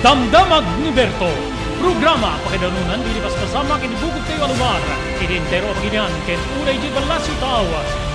Damdamag ni Berto. Programa pakidanunan dilipas kasama kinibugod kayo alumar. Idintero ang ginyan ken unay di balasyo tao.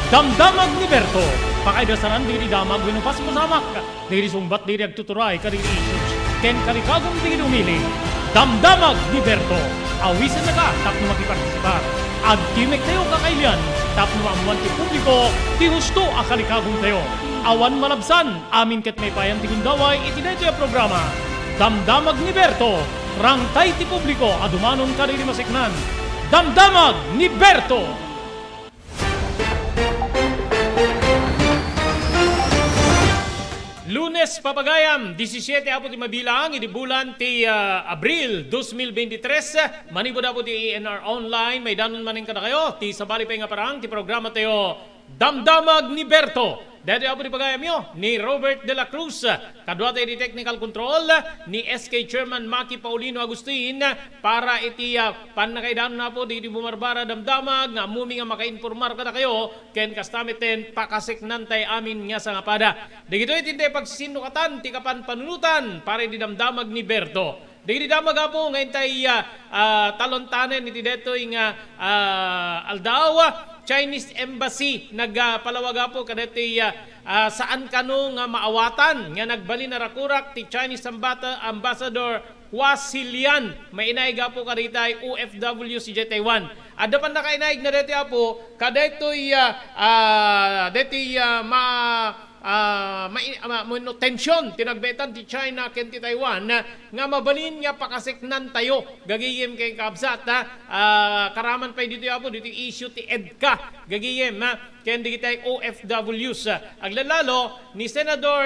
Damdamag ni Berto. Pakaidasaran diri damag winupas masamak. Diri sumbat diri agtuturay kadiri issues. Ken kalikagong diri umili. Damdamag ni Berto. Awisan na ka tapno makipartisipar. Agkimek tayo kakailan. Tapno amuan ti publiko. Ti husto akalikagong tayo. Awan malabsan. Amin ket may payan ti gundaway itinay tayo programa. Damdamag ni Berto. Rangtay ti publiko adumanon kadiri masiknan. Damdamag ni Berto. Lunes papagayam 17 apo ti mabilang idi bulan ti Abril 2023 manibo da po ti ENR online may danon maning kada kayo ti sabali pa nga parang ti programa tayo Damdamag ni Berto. Dati apo ti pagayam yo ni Robert de la Cruz kadwa tayo di technical control ni SK Chairman Maki Paulino Agustin para iti panakaidanon na po di bumarbara damdamag nga mumi nga makainformar kada kayo ken kastamiten pakasiknan tay amin nga sa ngapada. Digito itinte pagsisinukatan ti kapan panunutan para di damdamag ni Berto. Digiti damag po ngayon tay talontanen iti detoy nga Aldao Chinese Embassy nagpalawag po kadeti saan kano nga maawatan nga nagbali na rakurak ti Chinese Ambassador Wasilian mainaiga po kaditay OFW si Taiwan. Ada pa na kainaig na deti po kadetoy tension tinagbetan ti China ken ti Taiwan nga mabalin nga pakasiknan tayo gagiyem kay kabsat karaman pa dito apo dito issue ti EDCA gagiyem ken digitay OFWs aglalalo ni Senador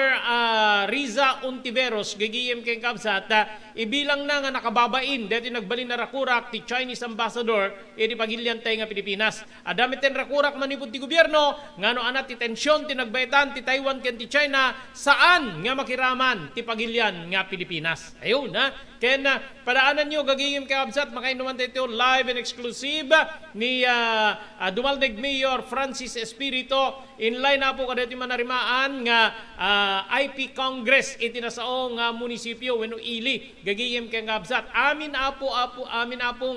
Riza Ontiveros gagiyem kay kabsat ibilang na nga nakababain dito nagbalin na rakurak ti Chinese Ambassador iti pagilyan tay nga Pilipinas adamit ten rakurak manipud ti gobyerno ngano anat ti tension tinagbetan ti Taiwan ken ti China saan nga makiraman ti pagilyan nga Pilipinas. Ayun ken padaanan nyo gagiyim kay absat makainuman tayo live and exclusive ni Dumalneg Mayor Francis Espirito in line na po kadati manarimaan nga IP Congress iti nasaong munisipyo wenno ili gagiyim kay absat amin apo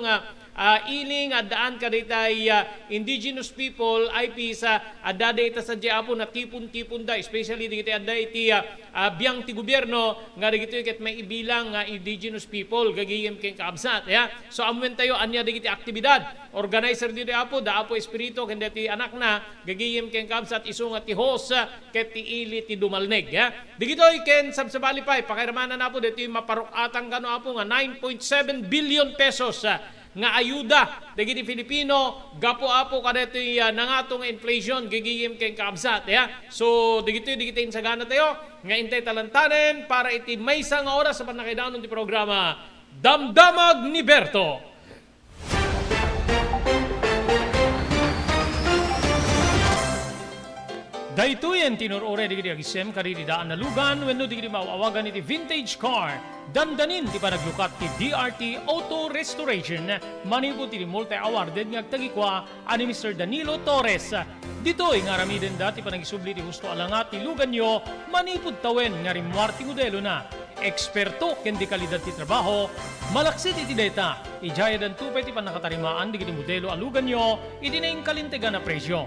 nga iling daan kaditay indigenous people IP sa adada ita sa apo na tipon-tipon da especially digiti adda iti biyang ti gobyerno nga digito ket may ibilang indigenous people gagiyem ken kaabsat so amen tayo anya digiti aktibidad organizer dito apo da apo espiritu ken dati anak na gagiyem ken kaabsat isu nga ti host ket ti ili ti Dumalneg digito ken sabsabali pay pakirmanan apo dito maparukatang kano apo nga 9.7 billion pesos nga ayuda dagiti Filipino gapo apo kadetoy nangatong inflation gigiyem ken kaabsat so digito insagana tayo nga intay talantanen para iti maysa nga oras sa panakaidanon ti programa Damdamag ni Berto. Daytoyen tinurore digiti agisem kaditi daan na lugan wenno digiti maawagan iti vintage car. Dandanin di pa naglukat ti DRT Auto Restoration manipud ti multi-awarded nga agtagikwa ani Mr. Danilo Torres. Ditoy nga ramiden dati pa nagisubli ti husto alangat ti lugan nyo manipud tawen nga rimwar ti modelo na. Eksperto ken di kalidad ti trabaho, malaksit iti data. Ijaya dan tupay ti panakatarimaan digiti modelo alugan nyo iti naing kalintegan na presyo.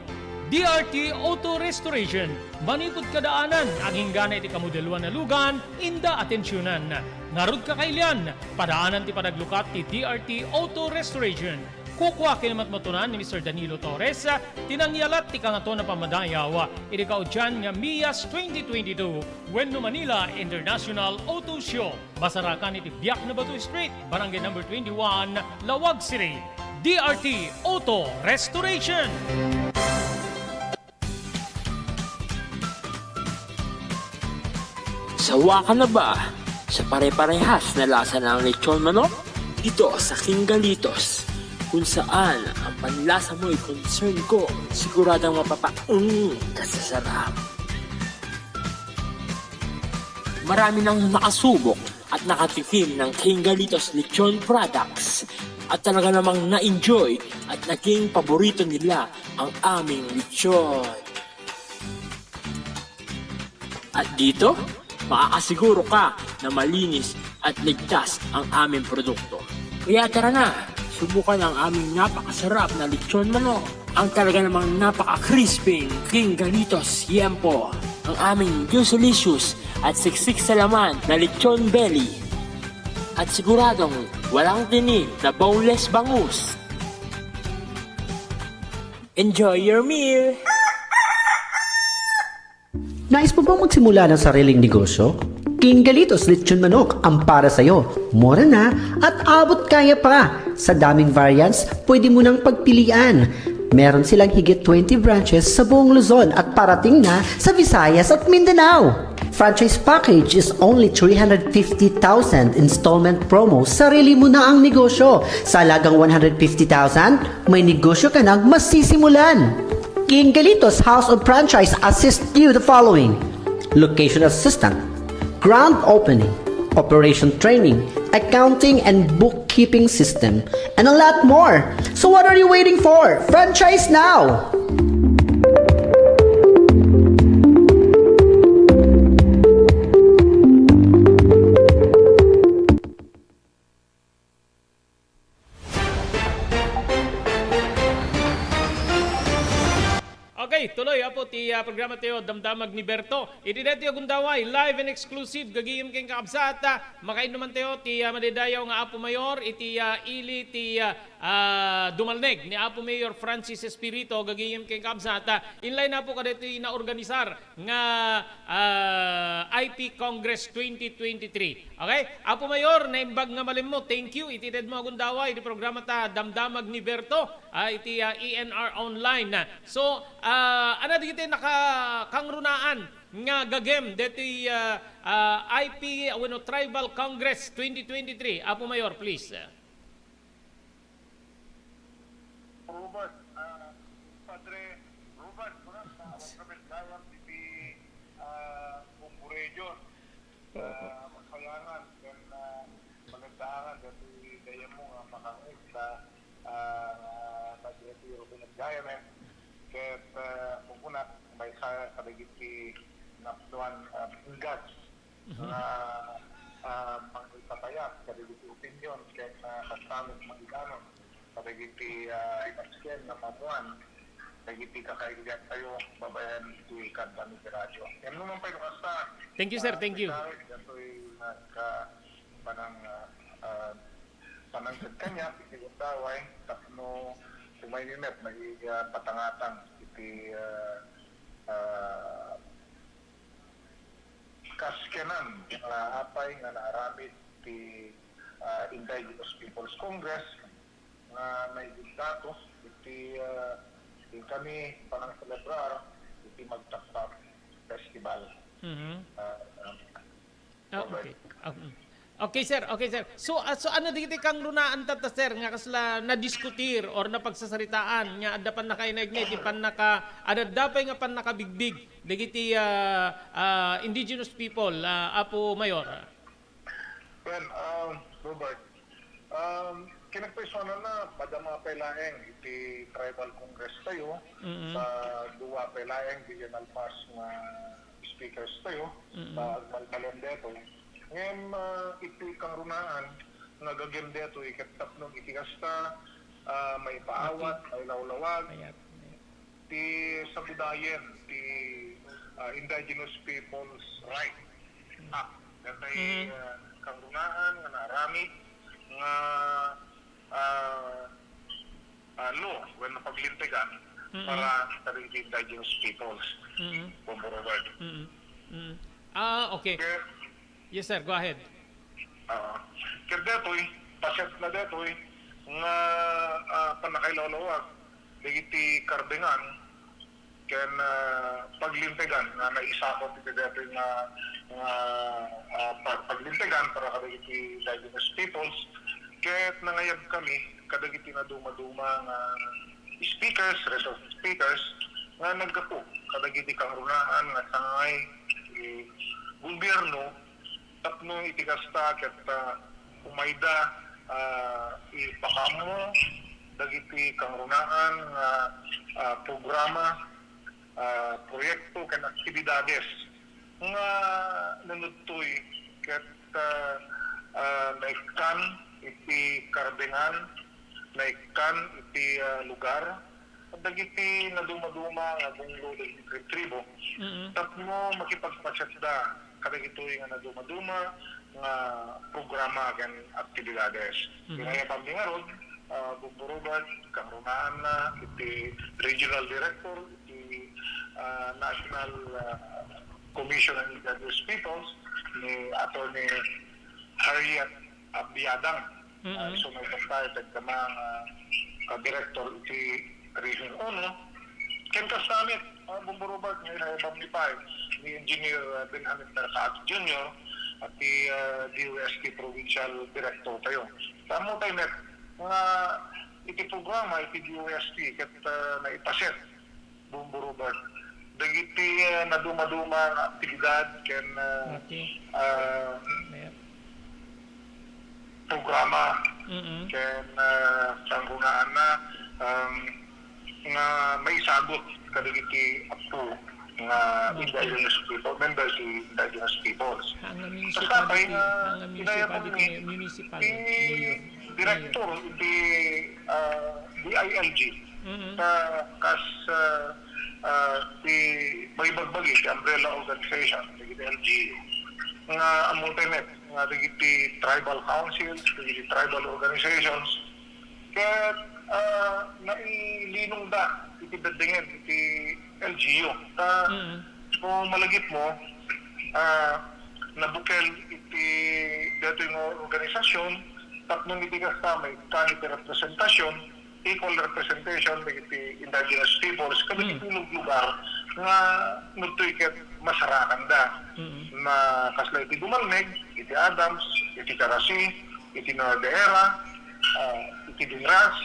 DRT Auto Restoration, manipod kadaanan, aging gana iti kamodeluan na lugan, inda atensyonan. Narod kakailian, padaanan ti panaglukat ti DRT Auto Restoration. Kukwa kinamatmatunan ni Mr. Danilo Torres, tinangyalat ti kangato na pamadayaw, iti kaudyan nga MIAS 2022, Wenno Manila International Auto Show. Basarakan iti Biak na Batu Street, Barangay number 21, Lawag City. DRT Auto Restoration. Sawa ka na ba sa pare-parehas na lasa ng lechon manok? Dito sa King Galitos, kung saan ang panlasa mo'y concern ko, siguradang kasasarap. Marami nang nakasubok at nakatikim ng King Galitos lechon products at talaga namang na-enjoy at naging paborito nila ang aming lechon. At dito, makakasiguro ka na malinis at ligtas ang aming produkto. Kaya tara na, subukan ang aming napakasarap na lechon manok. Ang talaga namang napaka-crispy King Galitos Yempo. Ang aming juicelicious at siksik sa laman na lechon belly. At siguradong walang tinig na boneless bangus. Enjoy your meal! Nais mo bang magsimula ng sariling negosyo? King Galitos Lechon Manok ang para sa'yo. Mura na at abot kaya pa. Sa daming variants, pwede mo nang pagpilian. Meron silang higit 20 branches sa buong Luzon at parating na sa Visayas at Mindanao. Franchise package is only 350,000 installment promo. Sarili mo na ang negosyo. Sa halagang 150,000, may negosyo ka nang masisimulan. King Galitos House of Franchise assists you the following: location assistant, grand opening, operation training, accounting and bookkeeping system, and a lot more. So what are you waiting for? Franchise now! Okay, tuloy po ti programa tayo Damdamag ni Berto. Iti dati gundaway live and exclusive gagiyem ken kaabsat makainuman tayo ti madidayaw nga Apo Mayor iti ili ti Dumalneg ni Apo Mayor Francis Espirito gagiyem ken kaabsat. Inline na po kadito na organisar nga IP Congress 2023. Okay? Apo Mayor naimbag nga malim mo. Thank you. Iti ded mo gundaway iti programa ta Damdamag ni Berto iti ENR online. So ano dito nakakangrunaan nga gagem deti IP Tribal Congress 2023. Apo Mayor, please. Robert, Padre Robert, kapitbayan di Bumbu Region, Magsayangan, dan Malandaangan, dati daya mo nga makangit sa dati Robin at Gayamen, kaya pupunat may sa kabigiti napluan ingat na pangkatayat, kabigiti opinion, kaya kasamit magiganon, kabigiti inasken na pamuan, kabigiti kakaibigan tayo, babayan iti kanta ni Radyo. Yan naman pa yung kasta. Thank you, sir. Thank you. Ito'y panangkad kanya, iti utaway, tapno kumaininet, patangatang iti kaskenan apay nga naaramid iti Indigenous Peoples Congress nga may datos iti kami panang celebrar iti Magtakpak Festival. Okay. Okay sir, okay sir. So ano digiti kang lunaan tata sir nga kasla na diskutir or na pagsasaritaan nga adda pan nakainag nga iti pan naka adadapay nga pan nakabigbig digiti indigenous people Apo Mayor. Well, Robert, kinagpersonal na padama pelaeng iti Tribal Congress tayo sa duwa pelaeng regional pass nga speakers tayo sa Agmalmalon deto. Ngayon, iti kang runaan, nagagim deto, ikatapnong itikasta, may paawat, may lawlawag, ti sa budayen, ti Indigenous People's Right Act. Datay kang runaan, nga narami, nga law, when napaglintigan, para sa Indigenous Peoples. Robert. Okay. Yes sir, go ahead. Kaya detoy, pasyat na detoy, nga panakailawlawag, digiti kardengan, kaya paglintigan, nga naisakot iti detoy nga paglintigan para kadagiti Indigenous Peoples, kaya nangayag kami, kadagiti na duma-duma nga speakers, resource speakers, nga naggapo, kadagiti kang runaan, nga sangay, gobyerno, tapno itikasta ket umayda ipakamo dagiti kang runaan nga programa proyekto ken aktibidades nga nanudtoy ket naikkan iti karbengan, naikkan iti lugar, dagiti na dumaduma nga bunglo dagiti tribo. Tapno makipagpasyat da kadagitoy nga na dumaduma nga programa ken aktibidades. Kaya kami nga ron, Bumburubat, kangrunaan na, iti regional director, iti National Commission on Indigenous Peoples, ni Atty. Harriet Abiadang. So may tayo tagkamang director iti Region 1. Ken kasamit, Bumburubat, may naibang ni Pai, ni Engineer Benjamin Mercado Jr. at di DOST Provincial Director tayo. Tamo tayo net, mga iti programa, iti DOST, kat naipaset, Bumburubat. Dagiti na duma-duma nga aktibidad, ken programa, ken sangunaan na, nga may sagot kadagiti apo nga indigenous people, members si indigenous peoples. Municipality, director di DILG di may bagbagi di umbrella organization di LGU nga amontemet nga di tribal councils, di tribal organizations ket nailinong da iti bedingen iti LGU kung malagip mo nabukel iti dato yung organisasyon tatlong iti kasama kanit representasyon equal representation ng iti indigenous peoples kami iti lugar nga nagtuiket masarakan da na kasla iti Dumalneg, iti Adams, iti Carasi, iti Nueva iti Dinras,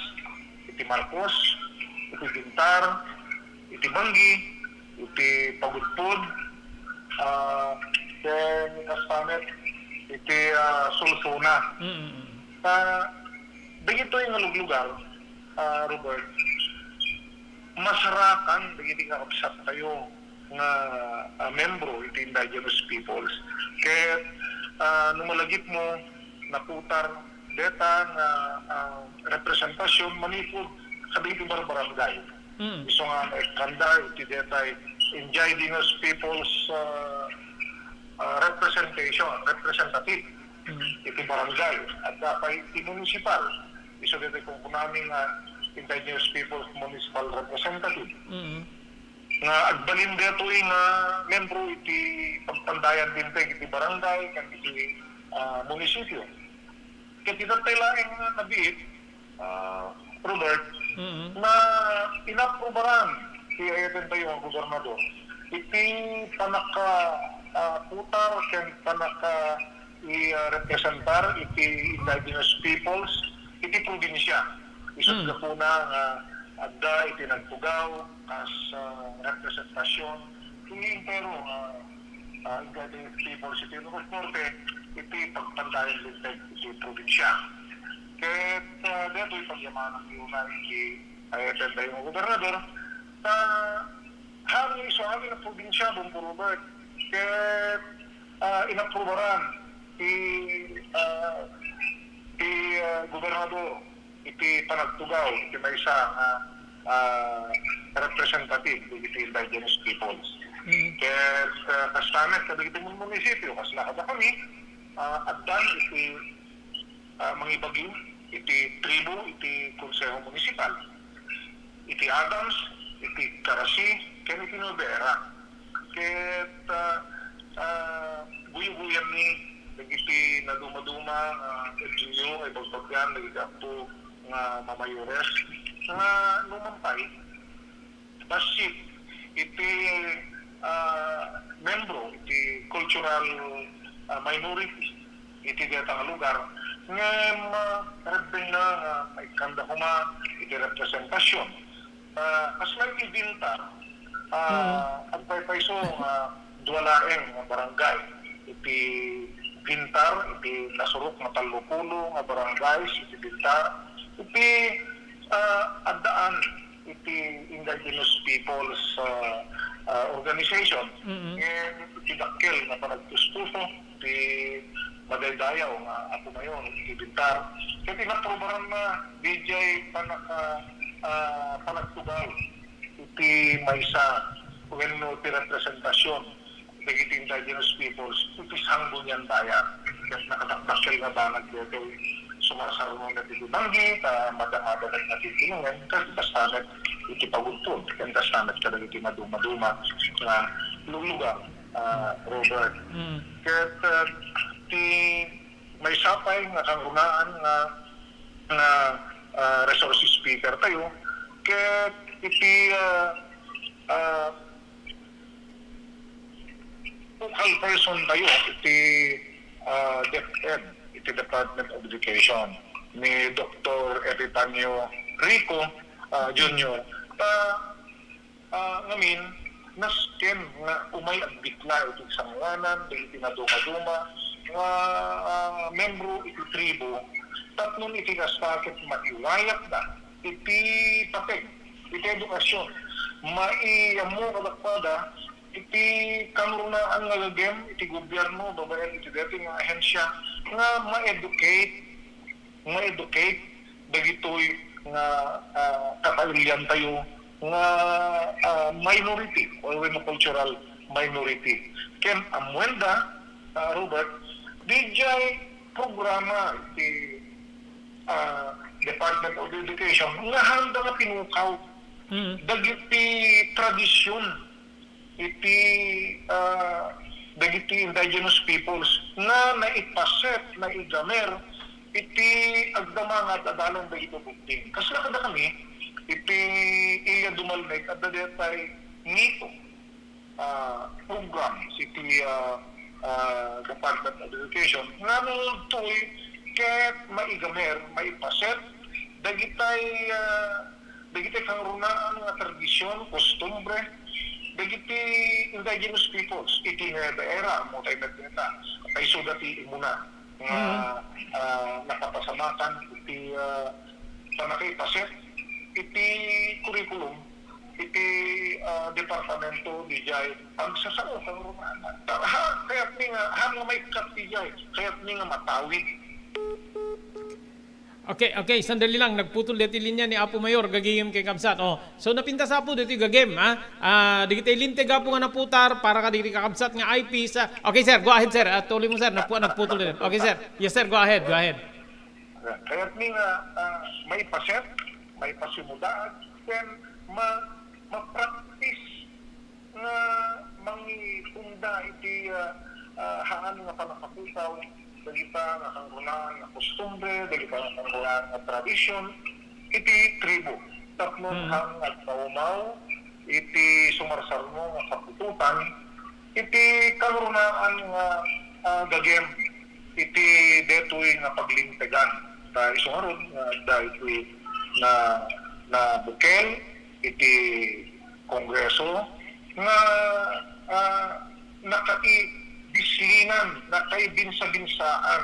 iti Marcos, iti Bintar, iti Banggi, iti Pagudpud, then kasamet, iti Sulsuna. Dagito yung lugar, Robert, masarakan, dagiti nga kapsat tayo nga membro iti indigenous peoples. Kaya numalagip mo, naputar, deta nga representasyon manipod sa dito barangay. Iso nga kanda iti deta indigenous people's representative iti barangay at dapat iti municipal. Iso dito kung kunaming indigenous people's municipal representative. Nga agbalin dito nga membro iti pagpandayan din iti barangay kan iti munisipyo. Kaya tinatay laing nabiit, Robert, na inaprubaran si ayatin tayo ang gobernador. Iti panaka putar, ken panaka i-representar iti indigenous peoples, iti probinsya. Isot na po na adda iti nagpugaw as representasyon. Hindi pero indigenous peoples iti Norte, iti pagpandayan lintag iti probinsya. Kaya dito ipagyaman ang iunan iti ayaten tayo ng gobernador na hangin iso hangin ang probinsya, Bumburubat. Kaya inaprubaran iti gobernador iti panagtugaw iti may isang representative iti indigenous peoples. Kaya kastamet kadagiti mong munisipyo kasla kada kami addan iti mangibagyo iti tribo iti konseho municipal iti Adams iti Carasi ken iti Novera ket buyo-buyan ni dagiti na duma-duma LGU ay bagbagyan dagiti apo nga mamayores nga lumampay basit iti membro iti cultural minority iti datang lugar nga marebeng na may kanda kuma iti representasyon kasla iti Bintar agpaypayso duwalaeng barangay iti Bintar iti nasurok nga talupulo nga barangay iti Bintar iti addaan iti indigenous people's organization iti dakkel nga panagtustuso iti madaydayaw nga ato mayon ibintar kaya tinaprobaran na DJ panagtugal iti maysa when no ti representasyon dagiti indigenous peoples iti sanggol yan bayan ket nakatakdakkel nga banag dito sumasarunong na dito banggi madamadalag na titinungan kasi kastanet iti paguntun ken kastanet kada iti maduma-duma nga lulugang Robert ket ti may sapay nga kangrunaan nga resource speaker tayo ket iti local person tayo iti DepEd iti Department of Education ni Dr. Epifanio Rico Jr. Ngamin nasken nga umay ang bigla iti sanganan iti naduma-duma nga membro iti tribo tatlong iti kastakit maiwayak na iti papeg iti edukasyon maiamu kadakpada iti kangrunaan nga gagem iti gobyerno babayan iti dating nga ahensya nga ma-educate dagitoy nga katailian tayo nga minority or cultural minority ken amwenda Robert DJ programa iti Department of Education nga handa nga pinukaw dagiti tradisyon iti dagiti indigenous peoples na naipaset na igamer iti agdama nga dadalong dagiti bugting kasi kada kami iti iya dumalmek at dadetay nito program iti Department of Education nga nung tuy ket maigamer maipaset dagitay kangrunaan nga tradisyon kostumbre dagiti indigenous peoples iti nga era mo tayo nagdeta kay sudati muna nga nakapasamakan iti panakipaset iti curriculum iti departamento di jay ang sasao kangrunaan kaya't ni nga hanga may katijay kaya't ni nga matawid. Okay, sandali lang. Nagputol dito linya ni Apo Mayor, gagayim kay Kabsat. So napinta sa Apo dito gagayim, ha? Digitay linte gapo nga naputar para ka digitay kakabsat nga IP sa... Okay, sir, go ahead, sir. Tuloy mo, sir. Nagputol dito. Okay, sir. Yes, sir, go ahead. Kaya't ni nga may paset, may pasimudaan, then ma-practice nga mangitunda iti haan nga panakapusaw dagita nga kangrunaan nga kostumbre, dagita nga kangrunaan nga tradisyon, iti tribo. Tatlong hang at paumaw, iti sumarsarno nga kapututan, iti kangrunaan nga gagem, iti detoy nga paglintegan. Ta isungarod nga dahil na bukel, iti kongreso, nga bislinan na kay binsa-binsaan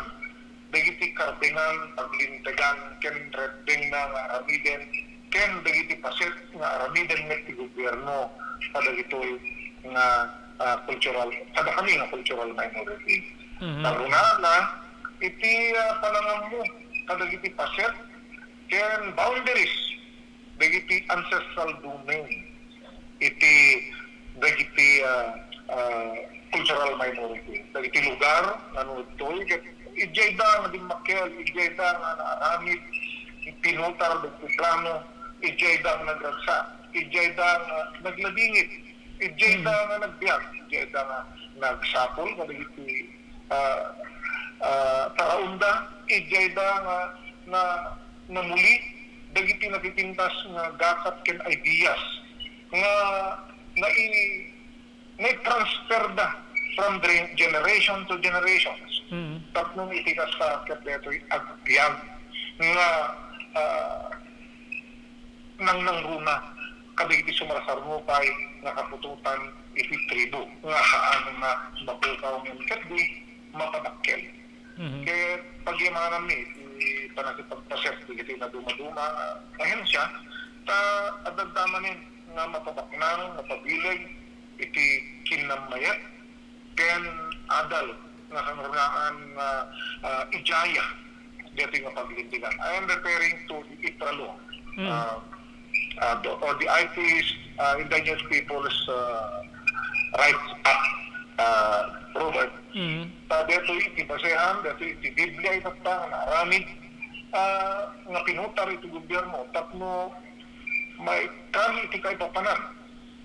dagiti kardengan paglintegan ken redeng na nga aramiden ken dagiti paset nga aramiden met ti gobyerno kadagitoy nga cultural kada kami nga cultural minority. Tarunana iti panangamu kadagiti paset ken boundaries dagiti ancestral domain iti dagiti cultural minority. Dagiti lugar, ano ito, ijay da nga dimakel, ijay da nga naaramid, pinutar, dagtiplano, ijay da nga nagragsa, ijay da nga naglabingit, ijay da nga nagbiyak, ijay da nga nagsapol, dagiti taraunda, ijay da nga namuli, dagiti nagipintas nga gakat ken ideas, nga transfer da from generation to generations. Tatlong itikas sa kapeto'y agpiyag nga nangruna kadigiti sumarasarmupay nga kapututan iti tribo nga haan nga mapukaw ng katdi mapadakkel. Kaya pag-imanam ni panasipagpaset digiti na dumaduma ahensya ta adagdamanin nga mapadaknang, mapabilig iti kinamayat ken adal nga kangrunaan ijaya dito nga paglintigan. I am referring to the ITRA law. Or the IP's Indigenous Peoples Rights Act, Robert. Dito iti basehan, dito iti Biblia itata, na aramid, nga pinutar iti gobyerno, tapno may kami iti kay papanan,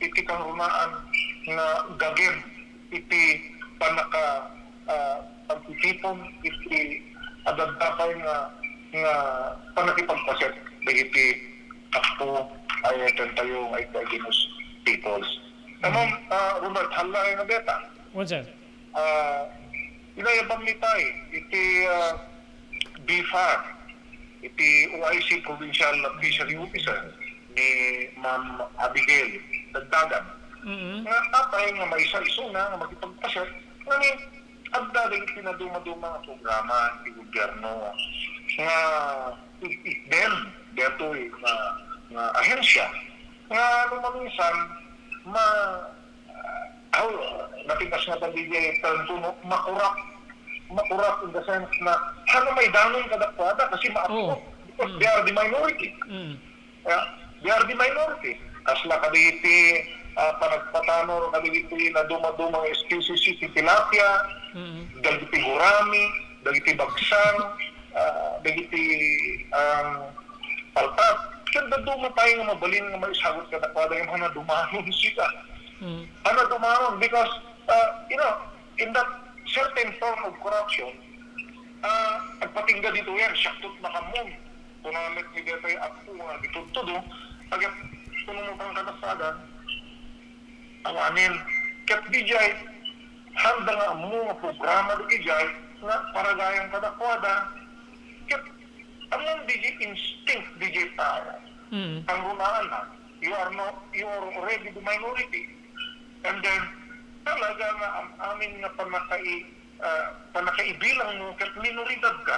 iti kangrunaan nga gagem, iti panaka pagtitipon, iti adagdapay nga panakipagpaset, iti ako ay tayo ay Indigenous Peoples. Naman, Robert, halay nga beta. What's that? Inayabang nitay, iti BFAR, iti OIC Provincial Fishery Officer ni Ma'am Abigail Dagdagan. Nga atay nga may isa-isuna nga magipagpaset, ngayon, agdaling pinaduma-duma nga programa ng gobyerno nga then deto'y nga ahensya nga lumaminsan natingas nga pagiging tantuno makurap in the sense na ano may danon kadakwada kasi maapot because they are the minority. They are the minority. Asla kaditi panagpatano kaditi na duma-duma species ti tilapia, dagiti gurami, dagiti bagsang, dagiti paltat. Kanda duma tayo nga mabalin nga may sagot kadakwada yung mga dumahon sila. Ano dumahon? Because, in that certain form of corruption, agpatingga dito yan, syaktot na kamon. Tunamit ni Detay ako nga ditudtudo, agad tunumutang kadakwada, awanin. Kat dijay, handa nga mo nga programa di dijay, na paragayang kadakwada, kat among DJ instinct, DJ tao. Ang runaan na, you are already the minority. And then, talaga nga ang amin nga panakaibilang mo, kat minoridad ka.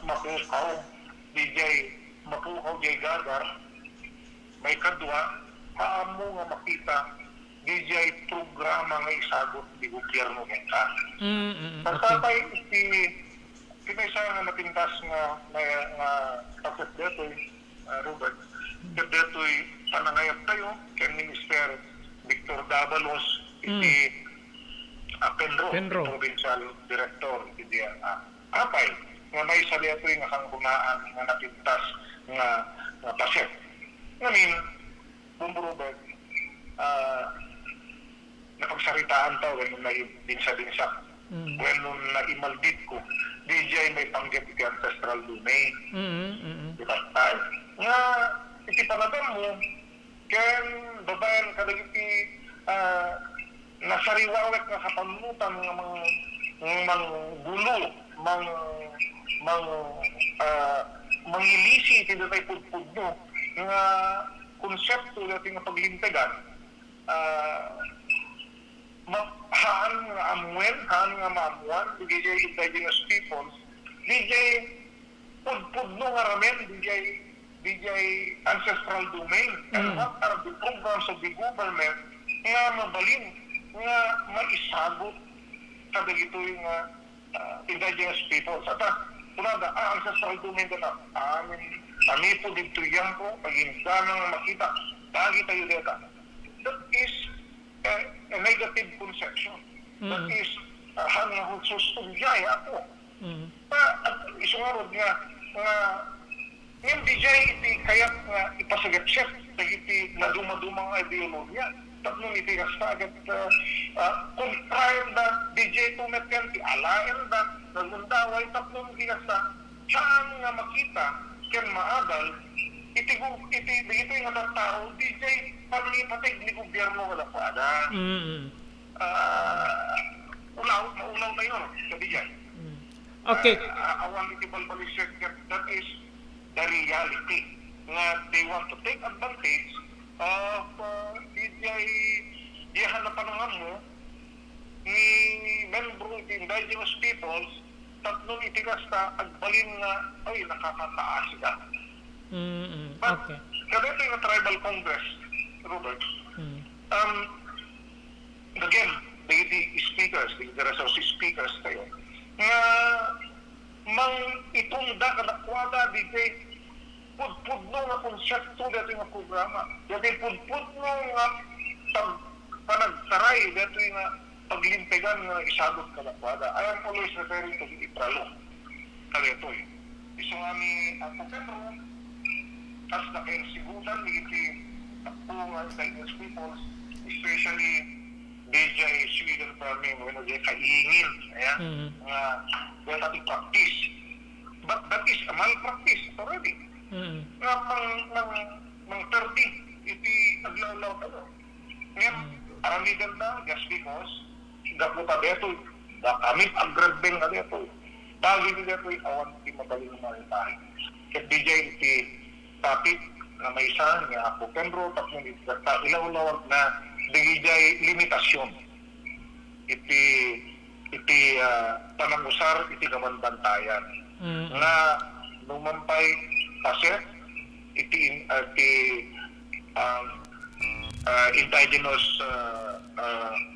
Mapukaw, DJ, mapukaw jay gagar, may kadwa, paamo nga makita, DJ programa nga isagot di gobyerno ka. Pagkatay, pinaysa nga napintas nga kapit deto'y, Robert, deto'y panangayap tayo kay Minister Victor Davalos, iti Penro, Provincial Director, iti apay, nga may sa deto'y nga kangkunaan nga napintas nga paset. Ngamin, Robert, napagsaritaan tao, ganun na dinsa-dinsa. When naimaldit ko, DJ may panggap iti ancestral domain. Diba tayo? Nga, iti panadam mo, ken babayan kadagiti nasariwawek nga kapanutan nga mang gulo, mangilisi iti datay pudpud mo, nga konsepto dati nga paglintegan, haan nga amuan, haan nga maamuan, DJ Indigenous Peoples, DJ pudpud no nga ramen, DJ ancestral domain, and what are the programs of the government nga mabalin, nga maisagot kada ito yung Indigenous Peoples. At punada, ancestral domain ka na, kami po dito yan po, pag-inda nang makita, bagi tayo dito. That is a negative conception. That is hanggang sustunjay ako. At isungarod nga ngayon DJ iti kayak nga ipasagat-set iti na dumadumang ideologiya. Tapno iti kastagat kontrayan da DJ tumetyan ti alayan da nagundaway tapno iti kasta saan nga makita ken maadal iti nga tao DJ panlipatig ni gobyerno wala pa ada. Maulaw na yun sa DJ. Okay. Awan iti balbalisek that is the reality nga they want to take advantage of di hanapanangan mo ni membro iti Indigenous Peoples tatlong itigasta agbalin nga ay nakakataas ka. Okay. Kada ito yung Tribal Congress, Robert, again, digiti speakers, digiti resources speakers tayo, nga mang itunda kadakwada digiti pudpudno nga konsepto dito nga programa. Dito pudpudno nga panagtaray dito nga paglimpegan nga isadot kadakwada. I am always referring to the Ipralo. Kalito eh. Iso nga ni Apo Pedro, as na kayong sigutan, digiti ako nga indigenous peoples, especially DJ Sweden farming, when they kaingin, nga dati practice. But that is a malpractice already. Nga mang 30, iti aglaw-law ka no. Ngayon, aramigan na, just because, gaputa deto, kami agrabeng na deto. Bagi ni deto, awan iti magaling na maritahin. Kaya DJ iti topic na may isa, nga ako Pedro, tapos iti ilaw-lawag na DJ limitasyon. Iti panangusar, iti kamanbantayan. Nga numampay paset, iti indigenous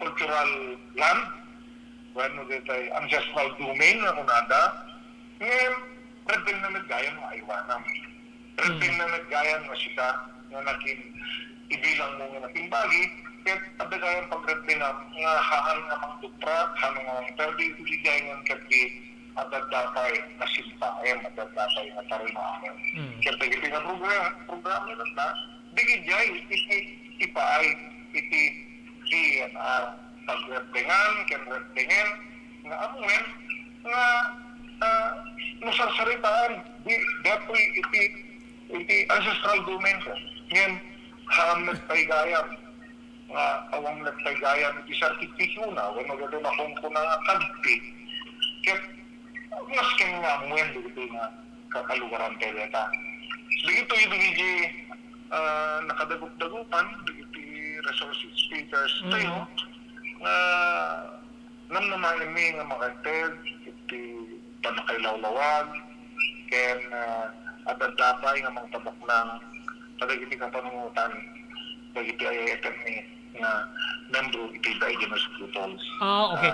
cultural land, when they ancestral domain na kunada, ngayon, redbeng na naggayan ng aiwanam. Redbeng na naggayan ng sika, na nakin ibilang mo nga natimbagi, kaya adagayan pag-redbeng nga haan nga mga dupra, haan nga mga perdi, iligay nga kati adadapay na simpaem, adadapay na tarimahem. Kaya iti nga programa na, digijay, ipaay, iti pag-redbengan, ken-redbengen, nga amuin, nga nasarsaritaan, dato'y iti ancestral domain ko. Ngayon, ham nagpaigayam, nga awang nagpaigayam, iti sartifikyo na, when magado na kung kunang kagpi, kaya mas kaya nga amuin, dito nga kakalugaran teleta. Dito ibigay nakadagup-dagupan, iti resources speakers tayo, namnamain mi nga makateg, iti panakailawlawag, ken adadapay nga mga tabak ng padagiti ka panungutan, bagiti ay ni nga membro iti indigenous peoples. Okay.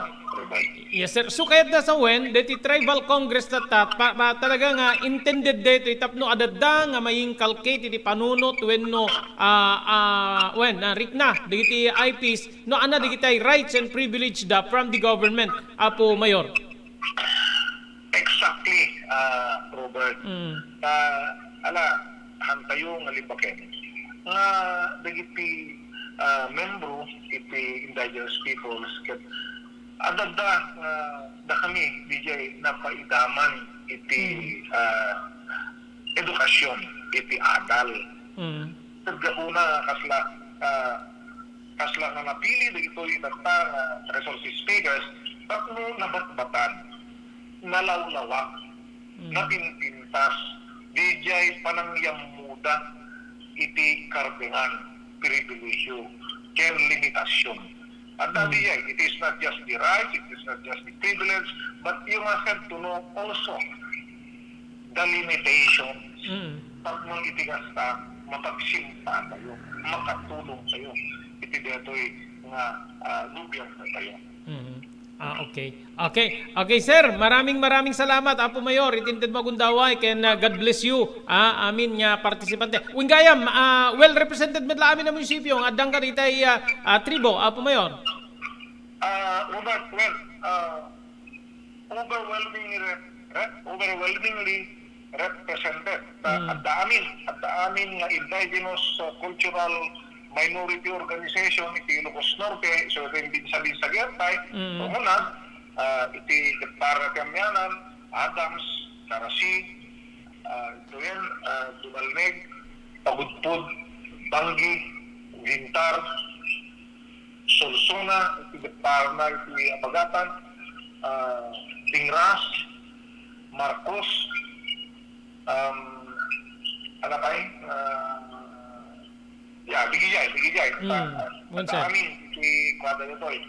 Yes sir. So kayat na sa wen, deti tribal congress na talaga nga intended dito itapno adada nga maying kalkate iti panunot when no rikna diti IPs no ana diti rights and privilege da from the government Apo Mayor. Exactly, Robert. Hantayo nga libaken nga dagiti membro iti indigenous peoples ket adada da kami DJ napaidaman iti edukasyon iti adal. Pagkakuna kasla nga napili dito itata resources speakers tatlo nabatbatan nalawlawak napinpintas DJ panangyam muda iti karbengan pribilisyo ken limitasyon. At it is not just the right, it is not just the privilege, but you must have to know also the limitations. Pag mong itigasta, mapagsimpa tayo, makatulong tayo. Iti deto'y nga lubyan na tayo. Okay sir, maraming salamat Apo Mayor, itinted magundaway ken God bless you. Amin nga partisipante. Wingayam, well represented medla amin na munisipyo nga adang karitay tribo Apo Mayor. Robert, overwhelmingly represented. At the amin nga indigenous cultural minority organization iti Ilocos Norte, so rin din sa Gertay, Tumunag, iti Para Kamyanan, Adams, Tarasi, ito yan, Dumalneg, Pagudpud, Bangi, Gintar, Solsona, iti Parna, iti Apagatan, Dingras, Marcos, bigijay. Amin, si Kwada nito eh.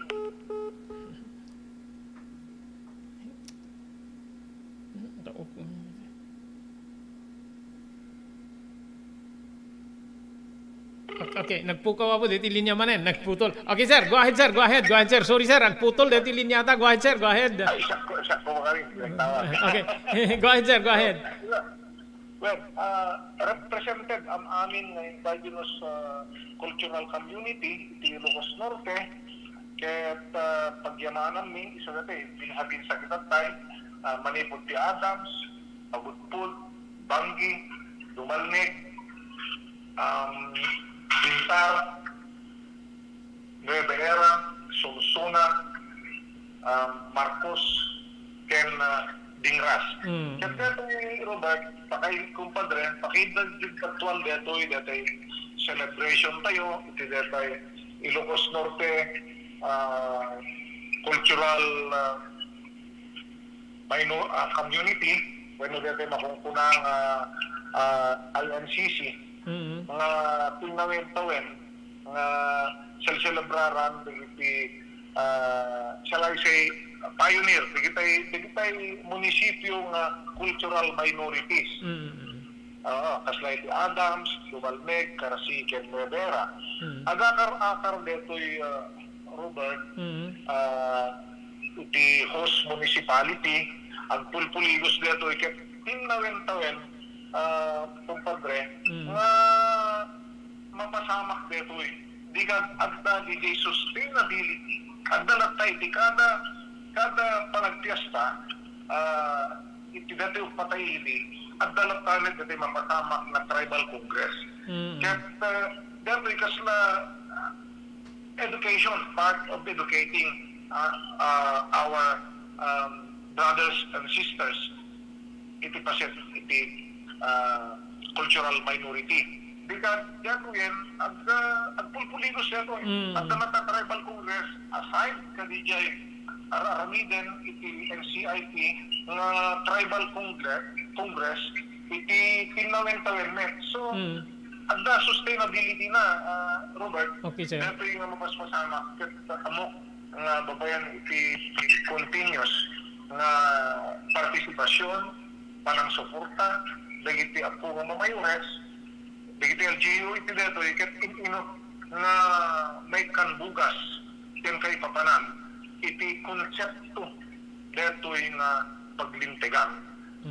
Okay, nagpukaw ako dito linya manen, nagputol. Okay sir, go ahead sir. Sorry sir, nagputol dito linya ata. Go ahead sir, go ahead. Ay, sakto ka rin. Tawag. Okay, go ahead sir, go ahead. Well, represented ang amin ng indigenous cultural community, iti Ilocos Norte, kaya't pagyamanan mi, isa dati, pinhabin sa kitatay, Manipod ti Adams, Pagudpud, Bangi, Dumalnig, Bintar, Nueva Era, Solsona, Marcos, ken Dingras. Kaya ito Robert, kumpadre, pakidag yung actual detoy celebration tayo, iti detay Ilocos Norte cultural community, bueno detay makungkunang INCC, mga pinawin-tawin, mga celebraran, iti shall I say, pioneer, digitay munisipyo nga cultural minorities. Kaslay ti Adams, Dumalneg, Karasiken, Rivera. Agar-akar detoy Robert, iti host municipality, ang pulpuligos detoy ket tinawin-tawin, kumpadre, nga mapasamak detoy. Di ka agda di sustainability. Agda natay di kada panagpiesta, iti dati patay ini, agda natay dati mapasamak na tribal congress. Kaya dati kasla education, part of educating our brothers and sisters, iti paset, iti cultural minority. Because yan, agpulpuligos yan to. At na tribal congress, aside kadijay aramiden iti NCIP nga tribal congress iti pinawin-tawin met. So, agda sustainability na, Robert. Okay, sir. Dito yung mapaspasama ket amok nga babayan iti continuous nga partisipasyon, panang suporta, dagiti apo nga mamayores, dagiti LGU iti dito, ikat ino nga may kanbugas, yan kay papanan, iti konsepto dito nga paglintigan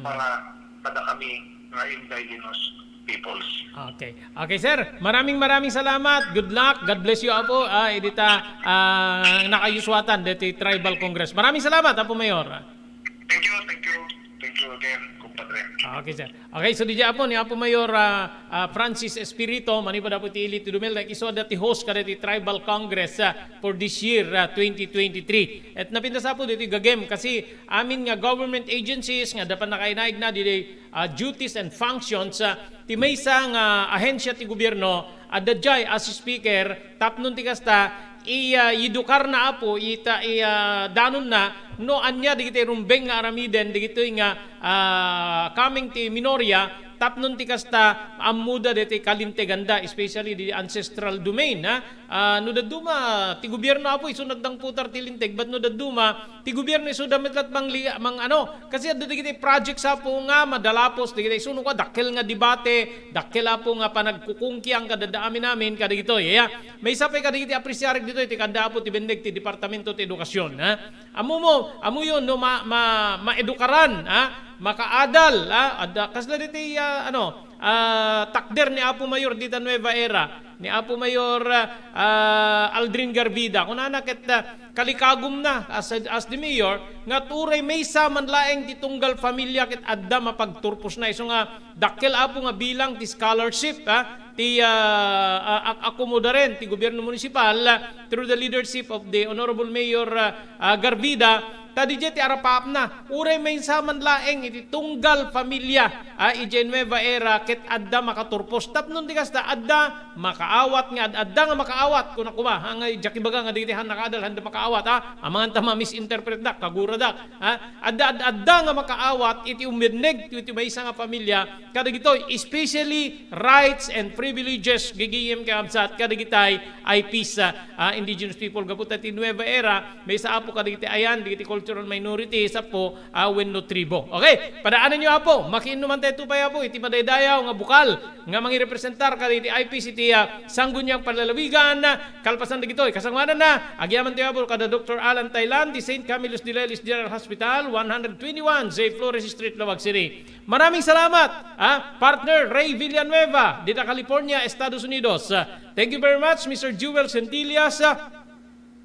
para kada kami nga indigenous peoples. Okay. Okay, sir. Maraming salamat. Good luck. God bless you, Apo. Edita nakayuswatan dito Tribal Congress. Maraming salamat, Apo Mayor. Thank you again, kumpadre. Okay, sir. Okay, so di Apo ni Apo Mayor Francis Espirito, manipod Apo ti Ilit Dumel, iso dati host ka dati Tribal Congress for this year, 2023. At napintas Apo dito gagem kasi amin nga government agencies nga dapat nakainaig na dito duties and functions ti may isang ahensya ti gobyerno adadjay as speaker tapnon ti kasta idukar na Apo danon na no anya digiti rumbeng nga aramiden digiti nga coming ti Minoria tapnon ti kasta amuda deti kalinteganda especially di ancestral domain no daduma ti gobyerno Apo isunod dang putar ti linteg but no daduma ti gobyerno isu damitlat mang ano kasi adto digiti project sa Apo nga madalapos digiti suno ka dakkel nga debate dakkel Apo nga panagkukungkiang kadadaami namin kada gito may sapay kada digiti apresyar dito iti kada Apo ti bendeg ti departamento ti edukasyon amo yun no ma-edukaran makaadal kasla diti takder ni Apo Mayor dita Nueva Era ni Apo Mayor Aldrin Garvida kun ket kalikagum na as the mayor nga turay may saman laeng ti tunggal pamilya ket adda mapagturpos na iso nga dakkel Apo nga bilang ti scholarship ti akomodaren ti gobyerno municipal through the leadership of the Honorable Mayor Garvida tadi ti arapap na uray may saman laeng iti tunggal pamilya ije Nueva Era ket adda makaturpos tapnon ti kasta adda makaawat nga adda nga makaawat kun akuma nga jakibaga nga digiti han nakadal handa makaawat amangan tama misinterpret dak kagura dak adda nga makaawat iti umedneg iti may nga pamilya kada gitoy especially rights and privileges gigiyem kaamsat kada gitay IPs indigenous people gaputa ti Nueva Era may sa Apo kada giti ayan digiti cultural minority sa po wenno tribo. Okay, padaanan nyo po, makiinuman tayo tupay po, iti madaydayaw nga bukal, nga mangirepresentar ka iti IPCT sanggunyang palalawigan, kalpasan na gito, kasangwanan na, agyaman tayo po kada Dr. Alan Thailand, di St. Camillus de Lelis General Hospital, 121, J. Flores Street, Lawag City. Maraming salamat, partner Ray Villanueva, dito California, Estados Unidos. Thank you very much, Mr. Jewel Centillas,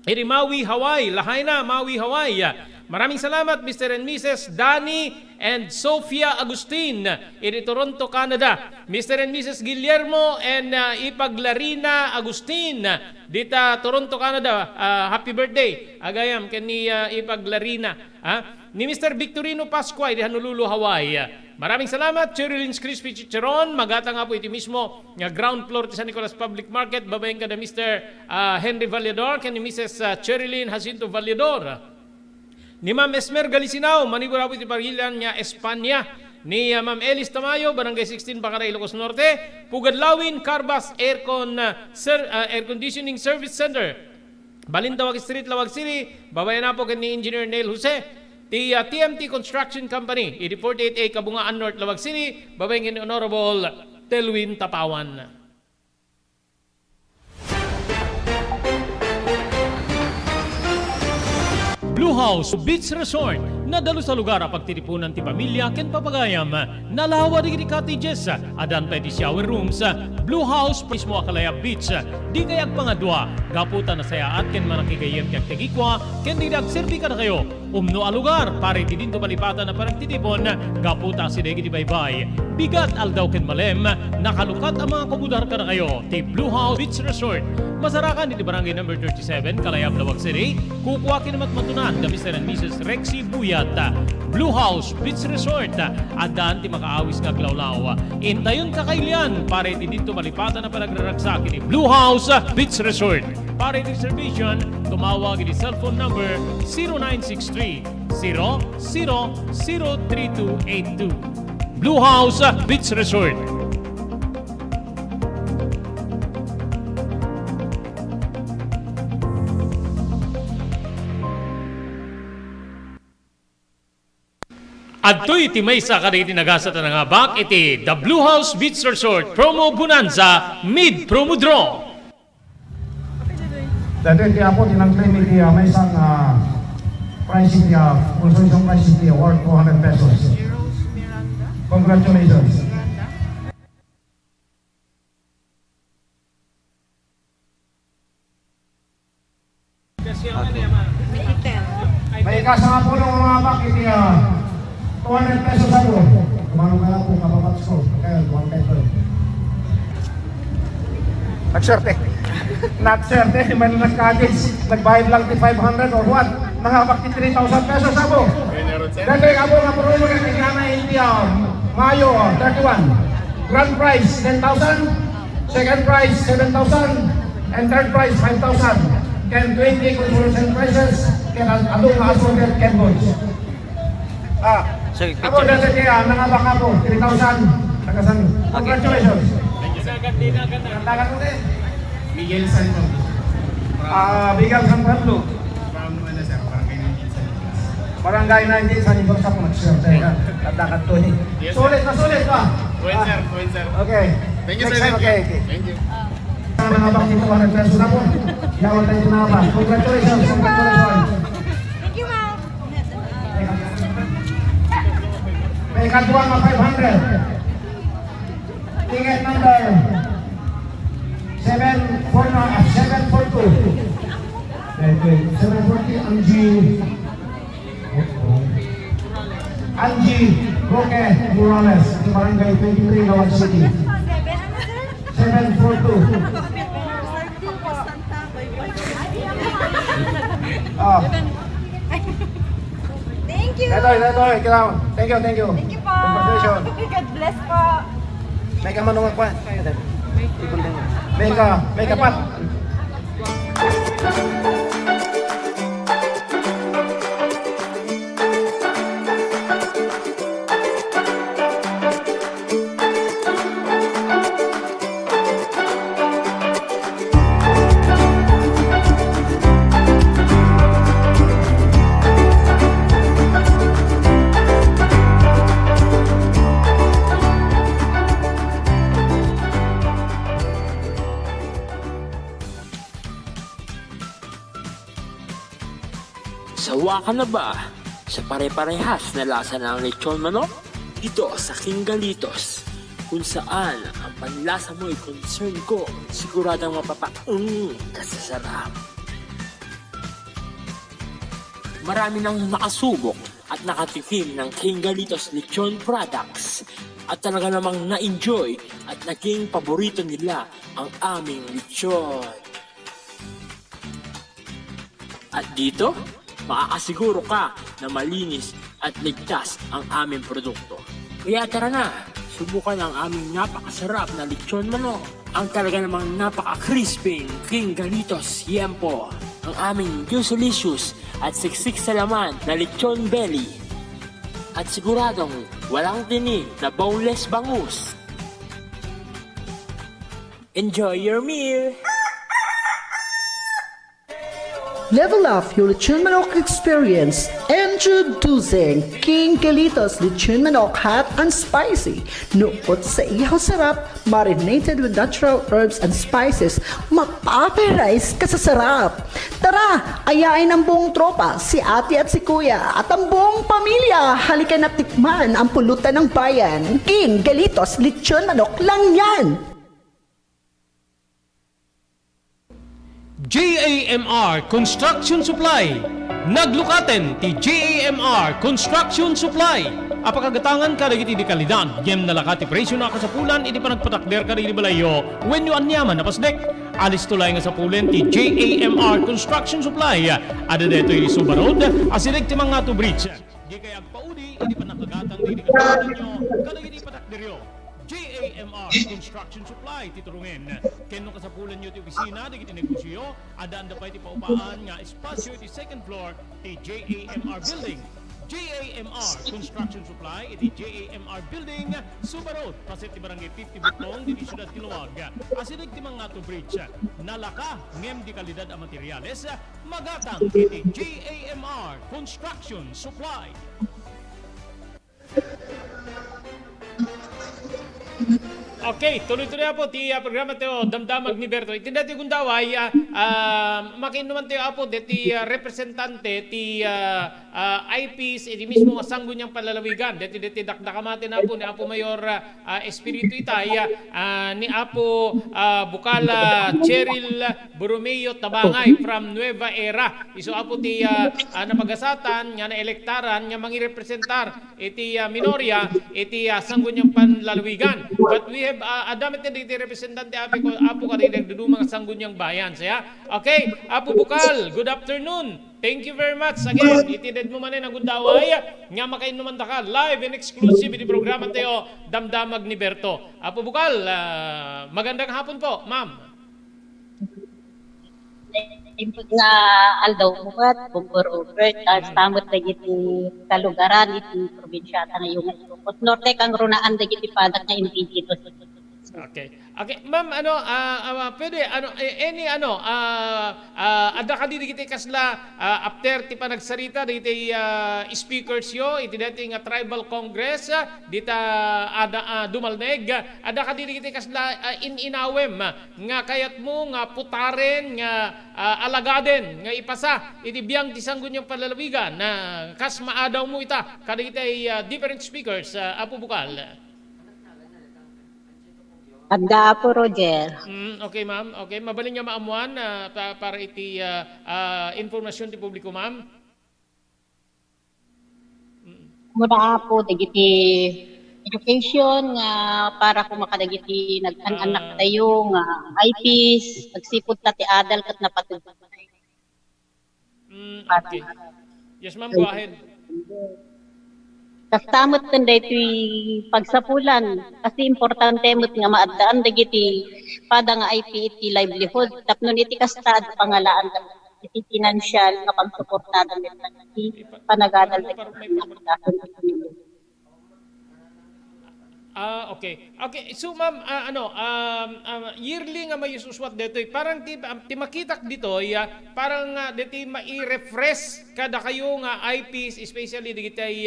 iti Maui, Hawaii, Lahaina, Maui, Hawaii. Maraming salamat, Mr. and Mrs. Danny and Sofia Agustin, iti Toronto, Canada. Mr. and Mrs. Guillermo and Ipaglarina Agustin, dita Toronto, Canada. Happy birthday, agayam, kani Ipaglarina. Ni Mr. Victorino Pasqua, iti Honolulu, Hawaii. Maraming salamat, Cherylins Crispy Chicharon. Magata nga po iti mismo nga ground floor ti San Nicolas Public Market. Babayin ka na Mr. Henry Vallador, kani Mrs. Cherilyn Jacinto Vallador. Ni Ma'am Esmer Galisinao, manigura po iti parilan niya Espanya. Ni Ma'am Elis Tamayo, Barangay 16, Bakaray, Ilocos Norte. Pugadlawin, Carbas Air Conditioning Service Center, Balintawak Street, Lawag City. Babayan na po ni Engineer Neil Jose. Ti TMT Construction Company, iti 48A Kabungaan North, Lawag City. Babayan ni Honorable Telwin Tapawan. Blue House Beach Resort, nadalo sa lugar a pagtitipunan ti pamilya ken papagayam, nalawa di cottages, adan pa ti shower rooms. Blue House mismo Akalaya Beach, di kayag pangadwa, gaputan na sayaat ken manakigayem kag tegikwa, ken di nagserbi ka na kayo. Umno a lugar, pare ti dinto palipatan na parang titipon, gaputa si degi di baybay. Bigat aldaw ken malem, nakalukat ang mga kumudar ka na kayo. Ti Blue House Beach Resort, masarakan iti barangay number 37, Kalayab, Lawag City. Kukuha kinamat matunan da Mr. and Mrs. Rexy Buyat. Blue House Beach Resort, adan ti makaawis nga glawlaw. Intayon kakailian, pare ti dito malipatan na panagraragsak ni Blue House Beach Resort. Para reservation, tumawag ni cellphone number 0963-003282. Blue House Beach Resort. Adtoy iti may sa kariti nagasat na nga bak iti The Blue House Beach Resort Promo Bonanza Mid Promo Draw. Dati kaya po tinang-claim iti may isang prize iti consolation prize iti award 200 pesos. Congratulations. May ikasa po ng mga bak iti 200 pesos ako. Kumanong kaya po kapapats ko. Kaya 1 pesos. Nagswerte. Nagswerte. May nagkagis. Nagbayad lang ti 500 or what? Nangabak ti 3,000 pesos ako. Dati ako nga po rin mga kailangan India. Mayo 31. Grand prize 10,000. Second prize 7,000. And third prize 5,000. Can 20 consolation prizes. Can adong assorted can goods. Ako dati kaya nangabak ako 3,000. Nakasan. Congratulations. Kantagan mo din. Miguel San Pablo. Miguel San Pablo. From ano sir, Barangay Barangay 19 San Nicolas. 19 sa Nicolas ako nagswerte. Kantakan to ni. Yes, Sulit na sulit ba? Point sir, point sir. Okay. Thank you Next sir. time, okay. Thank you. Nangabak dito 100 pesos na po. Yawan tayo tinabak. Congratulations. Congratulations. Thank you, ma'am. May katuwa nga 500. Ticket number 742. 740 Angie Roque Morales, sa Barangay 23, Lawag City. 742. Thank you. Ito. Thank you. Thank you po. Congratulations. God bless po. May ka manungan pa. May ka pat. Sawa ka na ba sa pare-parehas na lasa ng lechon manok? Dito sa King Galitos, kung saan ang panlasa mo ay concern ko, siguradang kasasarap. Marami nang nakasubok at nakatikim ng King Galitos lechon products at talaga namang na-enjoy at naging paborito nila ang aming lechon. At dito, makakasiguro ka na malinis at ligtas ang aming produkto. Kaya tara na, subukan ang aming napakasarap na lechon manok. Ang talaga namang napaka-crisping King Galitos Yempo. Ang aming juicelicious at siksik sa laman na lechon belly. At siguradong walang tinig na boneless bangus. Enjoy your meal! Level up your lechon manok experience. Introducing King Galitos Lechon Manok Hot and Spicy. Nukot sa ihaw sarap, marinated with natural herbs and spices, mapaparize ka sa sarap. Tara, ayain ang buong tropa, si ate at si kuya, at ang buong pamilya. Halika na tikman ang pulutan ng bayan. King Galitos Lechon Manok lang yan. JAMR Construction Supply. Naglukaten ti JAMR Construction Supply. Apakagatangan ka dagiti di kalidad. Yem nalakati presyo na kasapulan iti panagpatakder ka dagiti balayo. When you anyaman na pasdek. Alis tulay nga sapulen ti JAMR Construction Supply. Ada deto yung Subarod. Asilig ti mga to bridge. Di kaya agpaudi iti panakagatang di kalidad nyo. Kadagiti patakderyo. JAMR Construction Supply titurungin. Kenno kasapulan nyo ti opisina, di kiti negosyo, adaan da pa iti paupaan nga espasyo iti second floor ti JAMR Building. JAMR Construction Supply iti JAMR Building, Subarod, pasit ti barangay 50 Butong, di Siyudad Tiluag. Asilig ti mga to bridge, nalaka, ngem di kalidad a materyales, magatang iti JAMR Construction Supply. Okay, tuloy-tuloy po ti programa tayo Damdamag ni Berto. Itindati kung daway makinuman tayo apo ti representante ti IPs iti mismo asanggo niyang palalawigan. Deti dakdakamate na po ni Apo Mayor Espiritu Itay ni Apo Bukala Cheryl Borromeo Tabangay from Nueva Era. Iso apo ti napagasatan nga na elektaran nga mangirepresentar iti Minoria iti asanggo niyang panlalawigan. But we have adamit na dito representante Apo ka rin nagdudumang sangguniang bayan. Saya? Okay, Apo Bukal, good afternoon. Thank you very much. Again, itided mo manin ang gundaway nga makainuman ka live and exclusive iti programa tayo Damdamag ni Berto. Apo Bukal, magandang hapon po, ma'am. Na aldaw bukat, bukor over, tamot na iti kalugaran, iti probinsya na yung norte kang runaan na iti padak na indigenous. Okay. Okay, ma'am, pwede ada ka dito kiti kasla after ti panagsarita diti speakers yo iti dati nga tribal congress dita ada dumalneg ada ka dito kiti kasla inawem nga kayat mo nga putaren nga alagaden nga ipasa iti biyang ti sangguniang palalawigan na kas maadaw mo ita kada iti different speakers Apo Bukal. Agda po, Roger. Okay, ma'am. Okay, mabaling nga maamuan para iti informasyon ti publiko, ma'am. Muna po, dagiti education nga para kung makadagiti nag-anak tayo nga IPs, nagsipod ta ti adal kat napatid. Okay. Yes, ma'am. Go ahead. Kastamot tanda ito'y pagsapulan kasi importante mo't nga maadaan dagiti pada nga IP iti livelihood tapno iti kastad pangalaan iti financial nga pagsuportada iti panagadal okay. Okay, so ma'am, yearly nga may ususwat dito, parang ti makitak dito, parang dito mai-refresh kada kayo nga IPs, especially digiti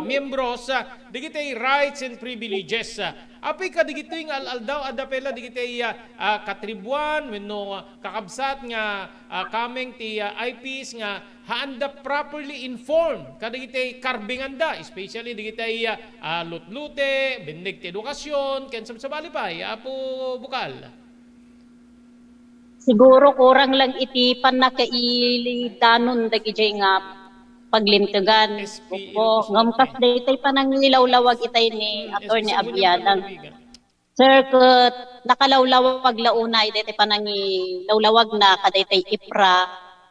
membros, digiti rights and privileges. Api ka digiti nga aldaw adapela digiti katribuan wenno kakabsat nga kameng ti IPs nga haanda properly informed kadagiti karbinganda, especially digitay lutlute, bindig ti edukasyon, ken sabsabali pa, apo bukal. Siguro kurang lang iti panakailidanon dagiti nga paglintugan. SP, Opo, ngamkas daytay panangilawlawag itay ni Attorney Abiadang. Sir, ket nakalawlawag launay daytay panangilawlawag na kadaytay IPRA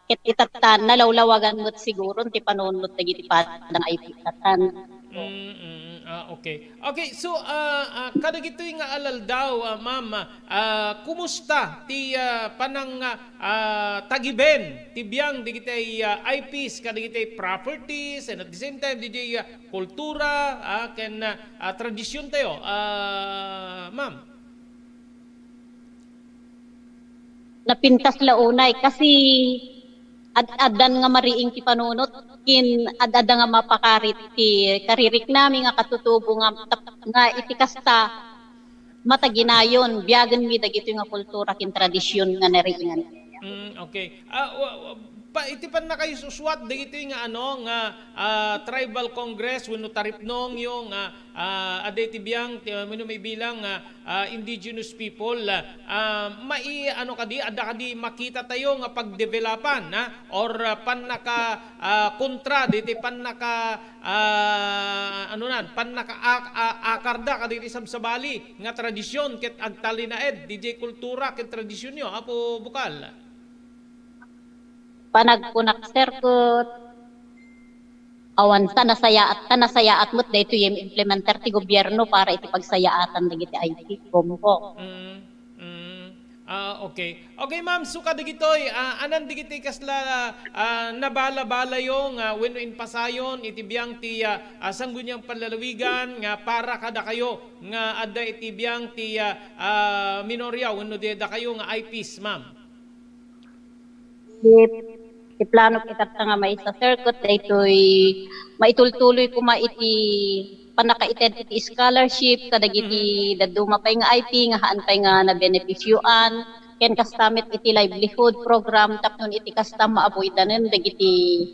ket itatan nalawlawagan mo't siguro ti panunot dagiti padang IP tatan. Okay. Okay, so kadagitoy nga alal daw, ma'am, kumusta ti panang tagiben ti biyang digitay IPs kadagitay properties and at the same time digitay kultura ken tradisyon tayo, ma'am. Napintas launay kasi ad-adan nga mariing ti panunot kin ad-ada nga mapakarit ti karirik nami nga katutubo nga iti kasta mataginayon biyagan mi dagito nga kultura kin tradisyon nga nariingan. Okay. Iti pan na kayo suswat dagito nga nga tribal congress wenno taripnong yung aday ti biyang wenno may bilang indigenous people mai kadi adda kadi makita tayo nga pagdevelopan or panaka kontra diti panaka panaka akarda kaditi sabsabali nga tradisyon ket agtalinaed DJ kultura ket tradisyon nyo apo bukal. Panagpunak serkot awan tanasayaat mo't dayto yung implementer ti gobyerno para iti pagsayaatan dagiti IT kompo. Okay. Okay, ma'am, so kadigitoy anan digiti kasla nabala-bala yung wenno in pasayon iti biyang ti sanggunyang panlalawigan nga para kada kayo nga adda iti biyang ti minorya wenno da kayo nga IPs, ma'am. Ti plano kita nga may sa circuit daytoy maitultuloy ko iti panakaited iti scholarship kadagiti daduma pay nga IP nga haan pay nga na benefisyuan ken kastamit iti livelihood program tapnon iti kastam maaboydanen dagiti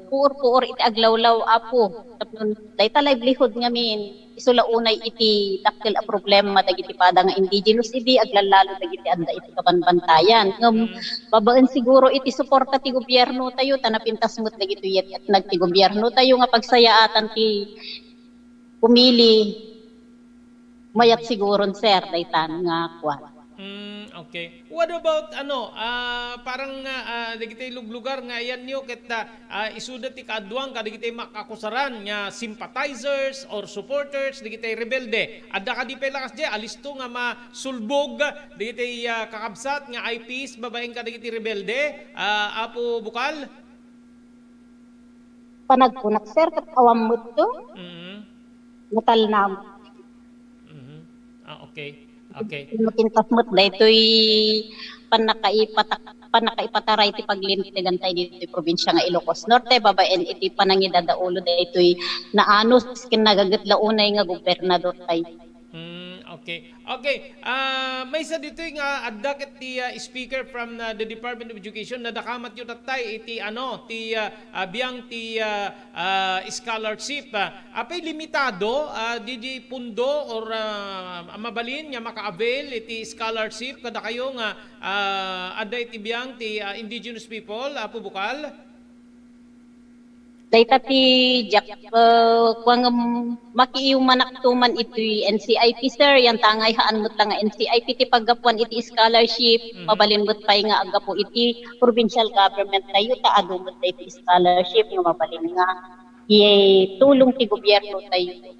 puur iti aglawlaw apo tapnon dayta livelihood ngamin isula unay iti dakkel a problema dagiti pada nga indigenous idi aglalalo dagiti anda iti kabanbantayan ngem babaen siguro iti suporta ti gobyerno tayo tanapintas mo't dagiti yet nagti gobyerno tayo nga pagsayaatan ti pumili mayat siguro sir daytan nga kwan. Okay. What about parang digitay lugar nga yan nyo ket isudat ti kaadwang kadigitay makakusaran nga sympathizers or supporters digitay rebelde. Adda ka di pay lakas di alisto nga masulbog digitay kakabsat nga IPs babaeng ka digitay rebelde. Apo bukal? Panagpunak sir ket awam mo't to. Natal na. Okay. Okay. Makintas mo't daytoy panakaipataray ti paglintigan tayo dito ti probinsya nga Ilocos Norte babaen iti panangidadaulo daytoy naanos ken nagagatlaunay nga gobernador tayo. Okay. Okay. May isa dito nga adda ket ti speaker from the Department of Education na dakamat yu tatay iti ti biyang ti scholarship. Apay limitado di pundo or mabalin nga maka-avail iti scholarship kada kayo nga adda iti biyang ti indigenous people apo bukal. Dayta ti Jack kuang makiiw manaktuman iti NCIP sir yan tangay haan mo't lang nga NCIP ti paggapuan iti scholarship mabalin mo't pay nga agapo iti provincial government tayo ta adu mo't iti scholarship nga mabalin nga tulong ti gobyerno tayo.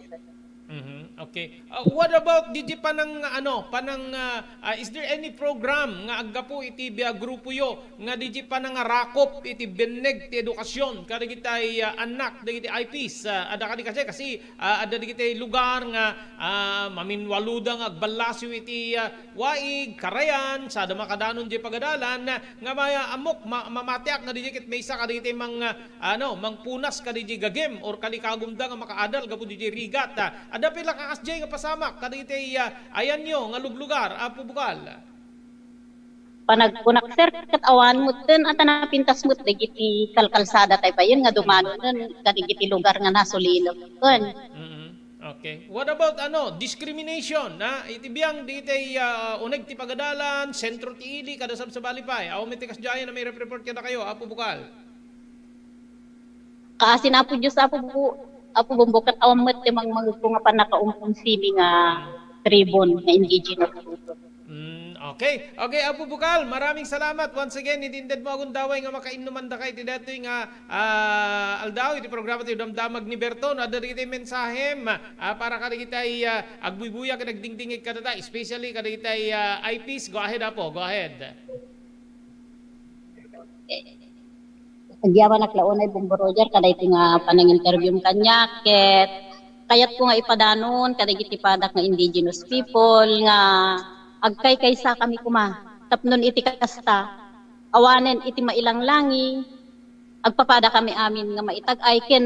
Okay. What about didi panang is there any program nga aggapo iti biya grupo yo nga didi panang rakop iti beneg ti edukasyon kada gitay anak dagiti IPs ada kadi kasi ada dagiti lugar nga maminwaluda nga agbalasyo iti waig karayan sada makadanon di pagadalan nga maya amok mamatiak nga didi ket maysa kada gitay mangpunas kada didi gagem or kalikagumda nga makaadal gapu didi rigat ada pila kasjay nga pasamak kadagiti ayan nyo nga luglugar apo bukal. panagkunak sir kat awan mo ten at napintas mo dagiti kalkalsada tayo pa yun nga dumano nun kadigiti lugar nga nasulilo kun. Mhm. Okay. What about discrimination na itibiyang di tay uneg ti pagadalan, sentro ti ili kada sa balipay. Aw may tikas diyan na may report kada kayo, Apo Bukal. Kaasin apo Diyos apo bumbukat awan mo ti mga nga panakaumpong sili nga tribon nga indigenous people. Okay. Okay, Apo Bukal, maraming salamat. Once again, itindad mo akong daway nga makainuman da kay ti datoy nga aldaw iti programa ti damdamag ni Berton. Ada iti mensahem para kada kitay agbuybuya kada nagdingdingig kada ta, especially kada kitay IPs. Go ahead, Apo. Go ahead. Nagyaman naklaon ay Bumbo Roger kada iti nga panang-interview kanya ket kayat ko nga ipadanon kada iti padak nga indigenous people nga agkay kaysa kami tapnon iti kasta awanen iti mailang langi agpapada kami amin nga maitag-ay ken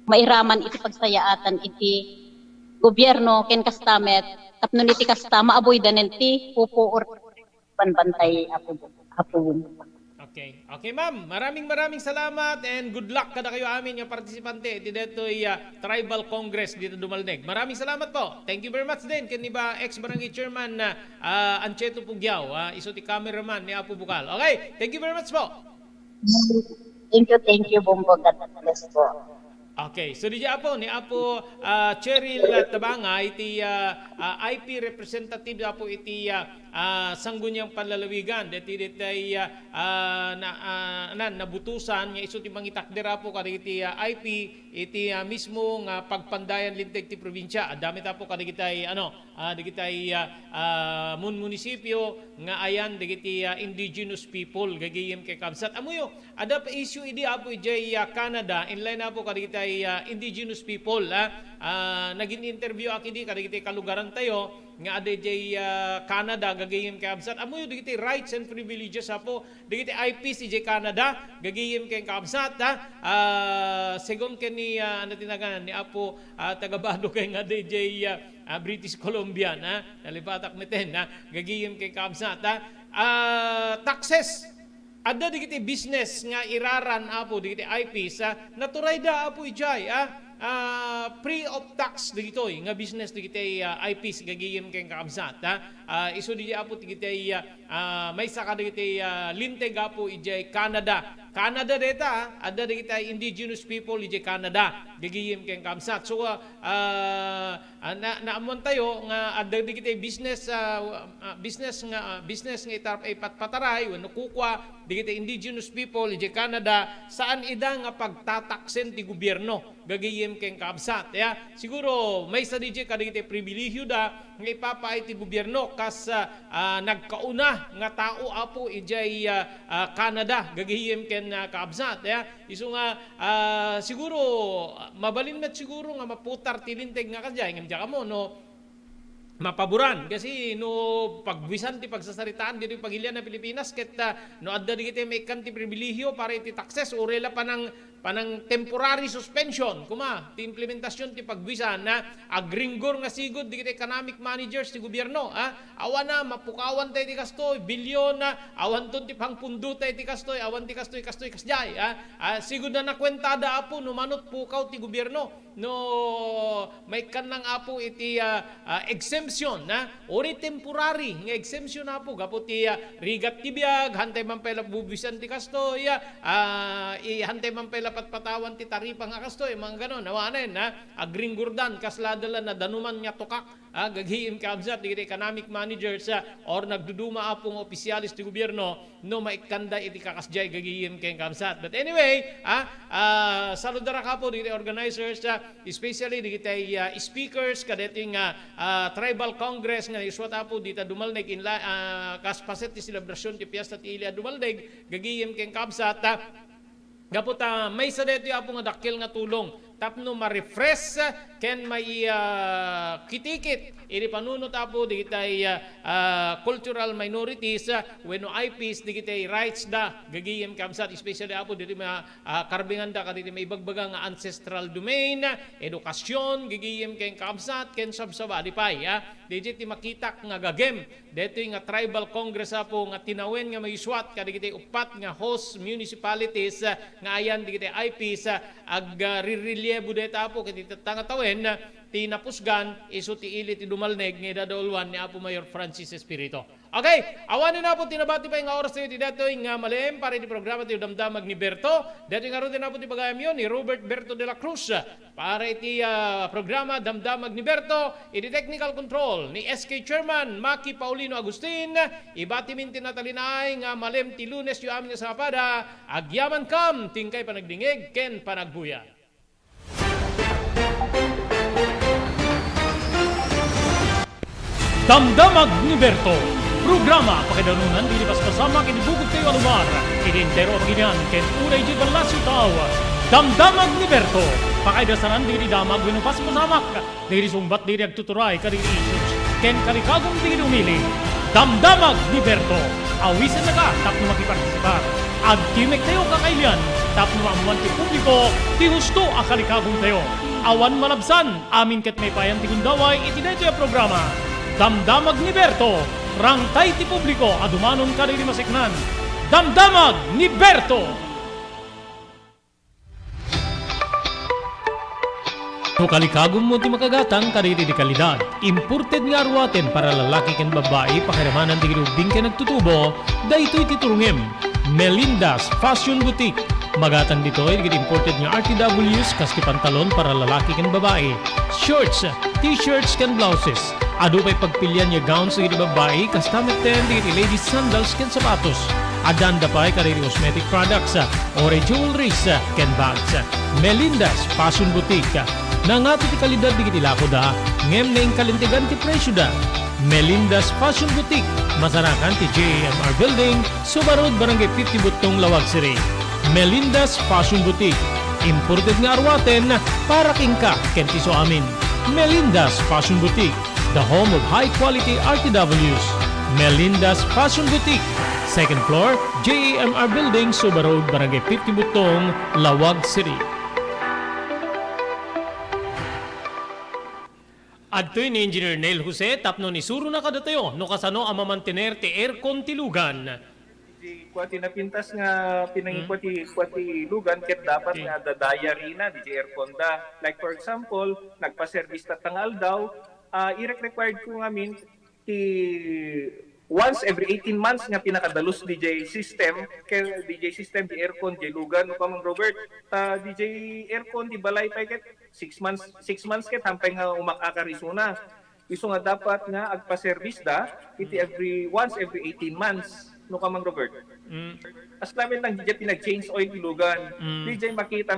mairaman iti pagsayaatan iti gobyerno ken kastamet tapnon iti kasta maaboy danen ti pupo or banbantay apo. Okay. Okay, ma'am. Maraming salamat and good luck kada kayo amin yung partisipante iti detoy Tribal Congress dito Dumalneg. Maraming salamat po. Thank you very much din ken iba ex-barangay chairman na Ancheto Pugyaw, iso ti cameraman ni Apo Bukal. Okay, thank you very much po. Thank you, Bumbo. God bless po. Okay, so di Apo ni Apo Cheryl Tabanga iti IP representative Apo iti Sangguniang Panlalawigan deti detay nabutusan nga isu ti mangitakder Apo kada iti IP iti mismo nga pagpandayan linteg ti probinsya. Adami Apo kada kitay digitay munisipyo nga ayan digiti indigenous people gagayem kay Kamsat. Amuyo ada pa issue idi Apo ijay Canada inline Apo kada kitay indigenous people naging interview akidi kada kitay kalugaran tayo nga ada jay Canada gagayem kay Kamsat. Amuyo digiti rights and privileges Apo digiti IPs ijay Canada gagayem kay Kamsat según ken ni tinaganan ni Apo tagabado kay nga DJ British Columbia nalipatak meten gagiyem kay Kamsat taxes ada digiti business nga iraran Apo digiti IPs naturay da Apo ijay free of tax digitoy nga business digiti IPs gagiyem kay Kamsat isu di Apo digiti may saka digiti linteg Apo ijay Canada data ada digiti indigenous people ijay Canada gagiyem kay Kamsat. So naamon tayo nga ada digiti business nga itar ay patpataray wenno kukwa digiti indigenous people ijay Canada saan ida nga pagtataksen ti gobyerno gagayem kay Kamsat. Siguro may sa DJ kadigiti pribilehiyo da nga ipapaay ti gobyerno kas nagkauna nga tao Apo ijay Canada gagayem ken Kamsat. Isu nga siguro mabalin met siguro nga maputar ti linteg nga kadjay ngem mo no mapaboran kasi no pagbisan ti pagsasaritaan dito pagilian na Pilipinas ket no adda digiti may kan ti pribilehiyo para iti taxes orela panang temporary suspension kuma ti implementasyon ti pagbisan na agringgor nga sigud digiti economic managers ti gobyerno awan na mapukawan tay ti kastoy bilyon awan ton ti pangpundo tay ti kastoy awan ti kastoy kasjay sigud na nakwentada Apo no manot pukaw ti gobyerno no may kanang Apo iti exemption ori temporary nga exemption Apo gapo ti rigat ti biag hantay man pala bubisan ti kastoy hantay man pala patpatawan ti taripa nga kastoy mga ganon awanen agringgurdan kasladala na danuman nga tukak gaghiim Kamsat digiti economic managers or nagduduma Apong opisyalis ti gobyerno no maikanda iti kakasjay gaghiim kay Kamsat. But anyway saludara Apo digiti organizers especially digiti speakers kadating Tribal Congress nga iswat Apo dita Dumalneg kaspaset ti selebrasyon ti Piesta ti Ilia Dumalneg gaghiim kay Kamsat. Gapot may sa dito Apo nga dakkel nga tulong tapno ma-refresh ken may kitikit iri panunot apo di kitay cultural minorities wenno IPs di kitay rights da gagiyem kamsat especially apo dito karbingan da kadito may bagbaga nga ancestral domain edukasyon gigiyem ken kamsat ken sabsabadi pay digit ti makita nga gagem dito nga tribal congress apo nga tinawen nga may swat kadigiti upat nga host municipalities nga ayan digiti IPs ag rireliebo deta apo kiti tangatawen tinapusgan iso ti ili ti dumalneg nga dadolwan ni Apo Mayor Francis Espirito. Okay, awanin na po tinabati pa nga oras tayo ti datoy nga malem para di programa ti damdamag ni Berto. Datoy nga rin na po ti bagayam yun ni Robert Berto de la Cruz para iti programa damdamag ni Berto. Iti technical control ni SK Chairman Maki Paulino Agustin. Ibati min tinatalinay nga malem ti Lunes yu amin sa kapada. Agyaman kam tingkay panagdingig ken panagbuya. Damdamag ni Berto. Programa pakidanunan di lipas kasama kinibugod kayo alumar. Identero ang ginyan ken unay di balasyo tao. Damdamag ni Berto. Pakaidasaran di damag winupas masamak. Di sumbat di agtuturay kadiri issues. Ken kalikagong di umili. Damdamag ni Berto. Awisan na ka tapno makipartisipar. Agtimik tayo kakailian tapno maamuan ti publiko ti husto akalikagong tayo. Awan malabsan amin ket may payang ti gundaway iti daytoy a programa. Damdamag ni Berto, rangtay ti publiko, adumanon ka rin masiknan. Damdamag ni Berto! No kalikagom mo ti makagatang kariri di kalidad. Imported nga arwaten para lalaki ken babae pakiramanan ti ginubing ken nagtutubo, daytoy ti turungem. Melinda's Fashion Boutique. Magatang dito ay imported nga RTWs kas ti pantalon para lalaki ken babae. Shorts, t-shirts ken blouses. Ado pa'y pagpilian niya gowns sa babae, kastamit ten di ladies sandals ken sapatos. Adanda pa'y kariri cosmetic products, ore jewelries ken bags. Melinda's Fashion Boutique. Nangato ti kalidad di kitilako da, ngem na yung kalintigan ti presyo da. Melinda's Fashion Boutique. Masarakan ti JMR Building, Subarod, Barangay 50 Butong, Lawag City. Melinda's Fashion Boutique. Imported nga arwaten para kingka ken ti so amin. Melinda's Fashion Boutique. The home of high-quality RTWs. Melinda's Fashion Boutique. Second floor, JMR Building, Suba Road, Barangay 50 Butong, Lawag City. Adtoy ni Engineer Neil Jose, tapno ni Suro na kadatayo, no kasano ang mamantener ti aircon tilugan. Di kwati na pintas nga pinangikwati lugan ket dapat nga dadaya rina di aircon da. Like for example, nagpa-service tatangal daw, i-required ko ngamin ti once every 18 months nga pinakadalos DJ system kay DJ system di aircon di lugan no kamang Robert DJ aircon di balay pa ket 6 months ket hampay nga umakakarisuna iso nga dapat nga agpa-service da iti once every 18 months no kamang Robert. As namin lang DJ pinag-change oil ilugan. DJ makita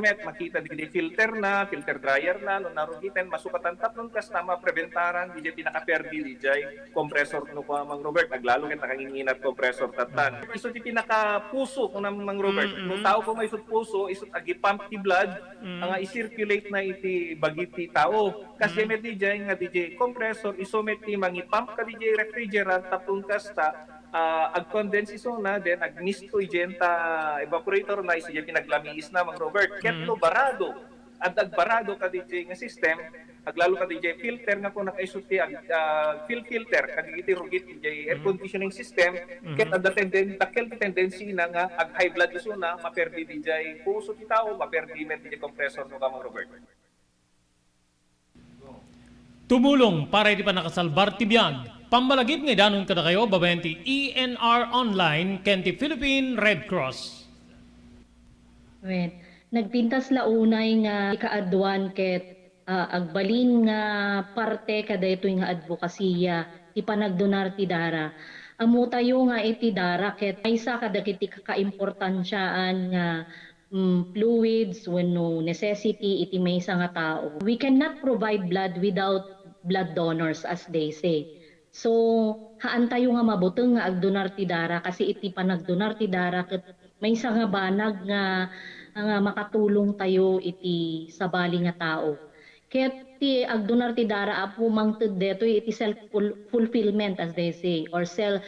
di filter dryer na no narugitan masukatan tatlong kas tama preventaran DJ pinaka-perdi DJ compressor no kamang Robert naglalo ket nakanginginat compressor tatan. Iso ti pinaka-puso no namang Robert. No tao ko may isut puso isut agi pump ti blood nga i-circulate na iti bagiti tao. Kasi met DJ nga DJ compressor iso met ti mangi-pump ka DJ refrigerant tatlong kas ta ag-condense iso na then ag-misto igenta evaporator na isi pinaglamiis na mang Robert ketlo barado at agbarado ka DJ nga system aglalo ka DJ filter nga kung nakaisuti filter kagiti rugit DJ air conditioning system ket at tendency na nga ag high blood iso na maperdi DJ puso ti tao maperdi met DJ compressor no ka mang Robert. Tumulong para di pa nakasalbar ti biyag. Pambalagid nga danon kada kayo babayan ti ENR Online ken ti Philippine Red Cross. Well, nagpintas launay nga ikaadwan ket agbalin nga parte kada ito nga advokasya ti panagdonar ti dara. Amo tayo nga iti dara ket maysa kada kiti kakaimportansyaan nga fluids wenno necessity iti maysa nga tao. We cannot provide blood without blood donors as they say. So, haan tayo nga mabuteng nga agdonar ti dara kasi iti panagdonar ti dara ket maysa nga banag nga nga makatulong tayo iti sabali nga tao. Ket ti agdonar ti dara apo mangted deto iti self fulfillment as they say, or sense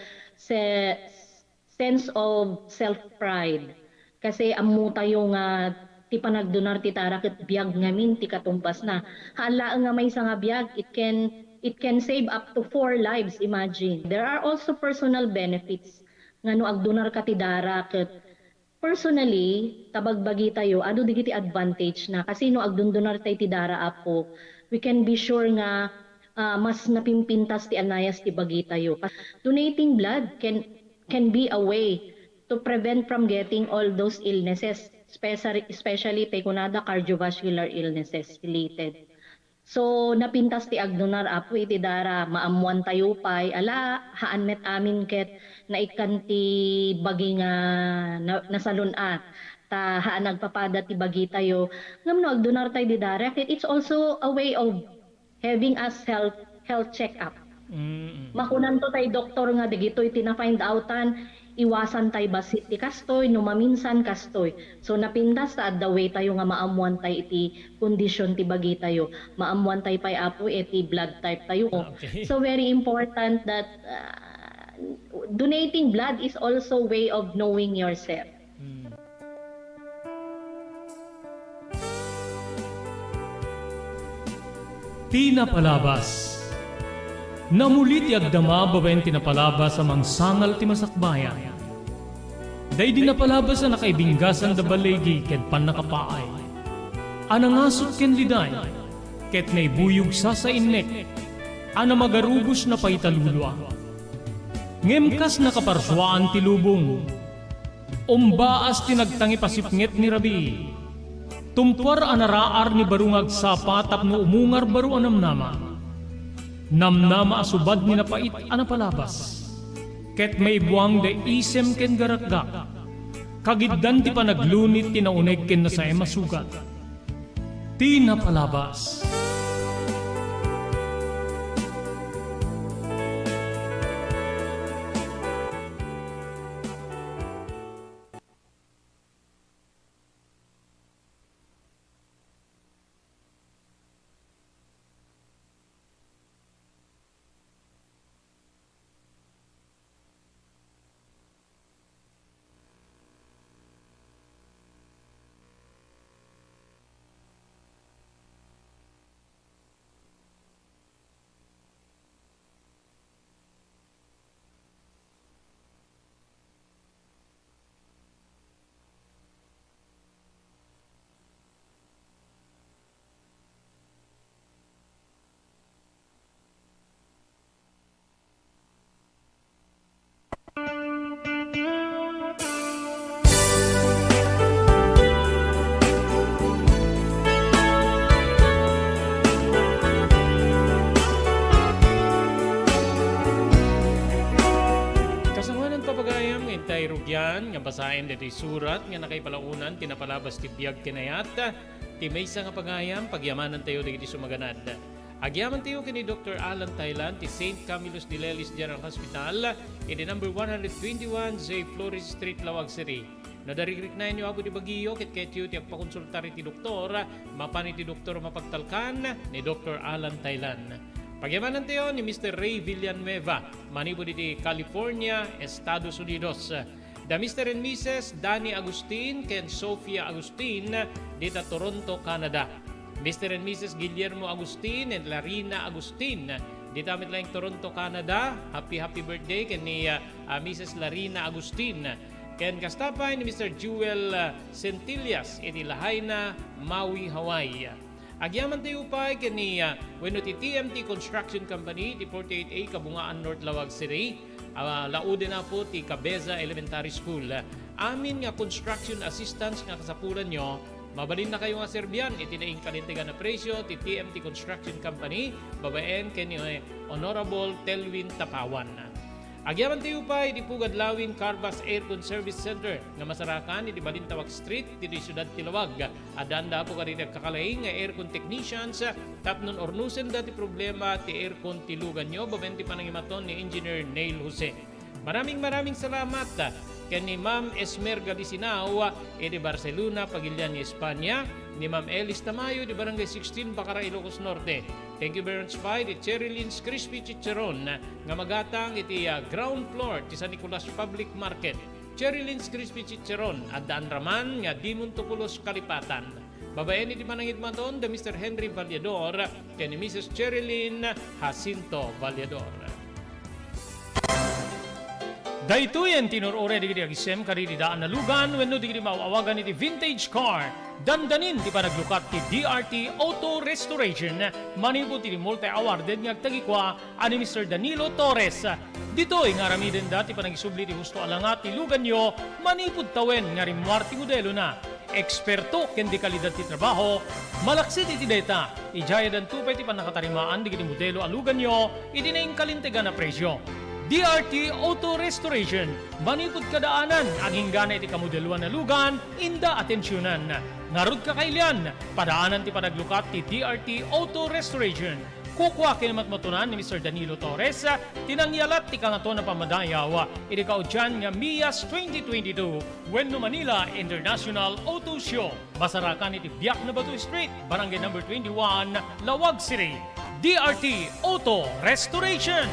of self pride. Kasi ammo tayo nga ti panagdonar ti tara ket biag ngamin ti katumbas na. Hala nga may nga biag, it can save up to 4 lives, imagine. There are also personal benefits nga no agdonar ka ti dara ket personally, tabagbagi tayo, ano digiti advantage na kasi no agdundunar tayo ti dara apo, we can be sure nga mas napimpintas ti anayas ti bagi tayo. Donating blood can be a way to prevent from getting all those illnesses, especially tayo kunada cardiovascular illnesses related. So napintas ti agdonar apo iti dara maamuan tayo pay ala haan met amin ket naikan ti bagi nga nasalun ta haan nagpapada ti bagi tayo ngam no agdonar tayo di dara ket it's also a way of having us health check up. Makunan to tayo doktor nga digitoy tina-find outan iwasan tayo basit ti kastoy no maminsan kastoy. So napintas ta the way tayo nga maamuan tayo iti kondisyon ti bagi tayo. Maamuan tayo pay apo iti blood type tayo. Okay. So very important that donating blood is also way of knowing yourself. Tinapalabas. Namulit ti agdama babaen tinapalabas amang sangal ti masakbayan. Day di napalabas na nakaibinggasan da balegi ket pan nakapaay. Anangasot ken liday ket naibuyog sa innek. Ana magarubos na paitalulwa. Ngemkas nakaparswaan ti lubong. Umbaas ti nagtangi pasipnget ni Rabi. Tumpar anaraar ni barungag sapa tapno umungar baru anamnama. Namnama asubad ni napait anapalabas. Ket may buwang de isem ken garakgak. Kagiddan ti panaglunit ti nauneg ken nasay masugat. Tinapalabas. Rugyan nga basahin dito'y surat nga nakaipalaunan tinapalabas ti biyag kinayat ti maysa nga pagayam pagyamanan tayo dagiti sumaganad. Agyaman tayo kini Dr. Alan Thailand ti St. Camillus de Lelis General Hospital in the number 121 J. Flores Street, Lawag City. Nadarigrik na inyo ako di Baguio ket ketyo ti agpakonsultari ti doktor mapani ti doktor mapagtalkan ni Dr. Alan Thailand. Pagyamanan tayo ni Mr. Ray Villanueva, manibo di California, Estados Unidos. Da Mr. and Mrs. Danny Agustin ken Sofia Agustin dita Toronto, Canada. Mr. and Mrs. Guillermo Agustin and Larina Agustin dita mitlaing Toronto, Canada. Happy birthday ken ni Mrs. Larina Agustin. Ken kastapay ni Mr. Jewel Centillas iti Lahaina, Maui, Hawaii. Agyaman tayo pa kani wenno ti TMT Construction Company ti 48A Kabungaan North, Lawag City. Laude na po ti Cabeza Elementary School. Amin nga construction assistance nga kasapulan nyo, mabalin na kayo nga Serbian, itinaing kalintigan na presyo ti TMT Construction Company, babaen kani Honorable Telwin Tapawan. Agyaman tayo pa iti Pugad Lawin Carvas Aircon Service Center nga masarakan iti Balintawak Street iti Siyudad Tilawag. Adanda po kanina kakalaing nga aircon technicians tapnon ornusen dati problema ti aircon tilugan nyo babenti panangimaton ni Engineer Neil Jose. Maraming salamat ken ni Ma'am Esmer Galisinao di Barcelona, Pagilian, Espanya, ni Ma'am Elis Tamayo di Barangay 16, Bacara, Ilocos Norte. Thank you very much pa di Cherry Lynn's Crispy Chicharon nga magatang iti ground floor ti San Nicolas Public Market. Cherry Lynn's Crispy Chicharon at daan raman nga Dimon Tupulos, Kalipatan. Babae ni di manangit maton da Mr. Henry Vallador ken ni Mrs. Cherry Lynn Jacinto Vallador. Daytoyen tinurore digiti agisem kari di daan na lugan wenno digiti mauawagan iti vintage car. Dandanin ti panaglukat ti DRT Auto Restoration. Manipod ti multi-awarded nga agtagikwa ani Mr. Danilo Torres. Ditoy nga ramiden dati panagisubli ti husto alangat ti lugan nyo manipod tawen nga rimwar ti modelo na. Eksperto ken di kalidad ti trabaho, malaksit iti data. Ijaya dan tupay ti panakatarimaan digiti modelo alugan nyo iti naing kalintegan na presyo. DRT Auto Restoration, manipod kadaanan, aging gana iti kamodeluan na lugan, inda atensyonan. Narod kakailian, padaanan ti panaglukat ti DRT Auto Restoration. Kukwa kinamatmatunan ni Mr. Danilo Torres, tinangyalat ti kangato na pamadayaw, iti kaudyan nga MIAS 2022, Wenno Manila International Auto Show. Basarakan iti Biak na Batu Street, Barangay number 21, Lawag City. DRT Auto Restoration.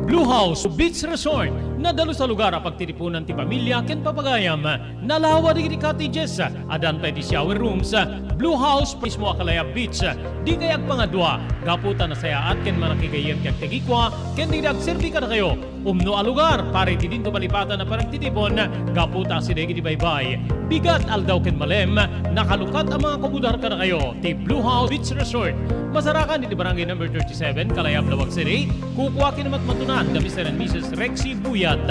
Blue House Beach Resort, nadalo sa lugar a pagtitipunan ti pamilya ken papagayam, nalawa digiti cottages, adan pa ti shower rooms, Blue House mismo Akalaya Beach, di kayag pangadwa, gaputan na sayaat ken manakigayem kag tegikwa, ken di nagserbi ka na kayo, umno a lugar, pare ti dinto malipatan na parang titipon, gaputa si degi di baybay, bigat aldaw ken malem, nakalukat ang mga komudar ka na kayo, ti Blue House Beach Resort, masarakan iti barangay number 37, Kalayab, Lawag City, kukwa kinamatmatunan da Mr. and Mrs. Rexy Buyat,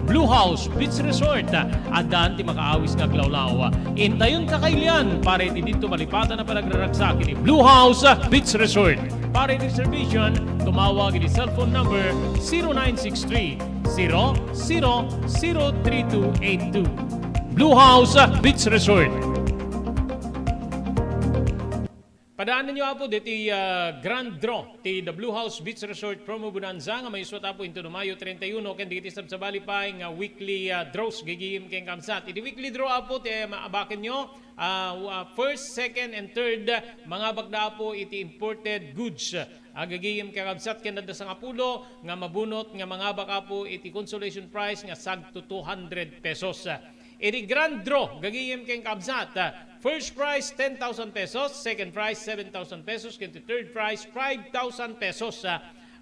Blue House Beach Resort, adaan ti makaawis nga glawlaw. Intayon kakailian, pare ti dito malipatan na panagraragsak iti Blue House Beach Resort. Pare ti reservation, tumawag iti cellphone number 0963-000232. Blue House Beach Resort. Padaanan nyo po diti Grand Draw ti The Blue House Beach Resort Promo Bonanza nga may iswat po into Mayo 31 ken digiti sabsabali pa nga weekly draws gigihim ken kamsat. Iti weekly draw po ti maabaken nyo first, second and third mga bagda po iti imported goods. Agagihim ken kamsat ken nadda sa ngapulo nga mabunot nga mga baka po iti consolation prize nga sag to 200 pesos. Iti Grand Draw gagihim ken kamsat. First prize, 10,000 pesos. Second prize, 7,000 pesos. Kaya third prize, 5,000 pesos.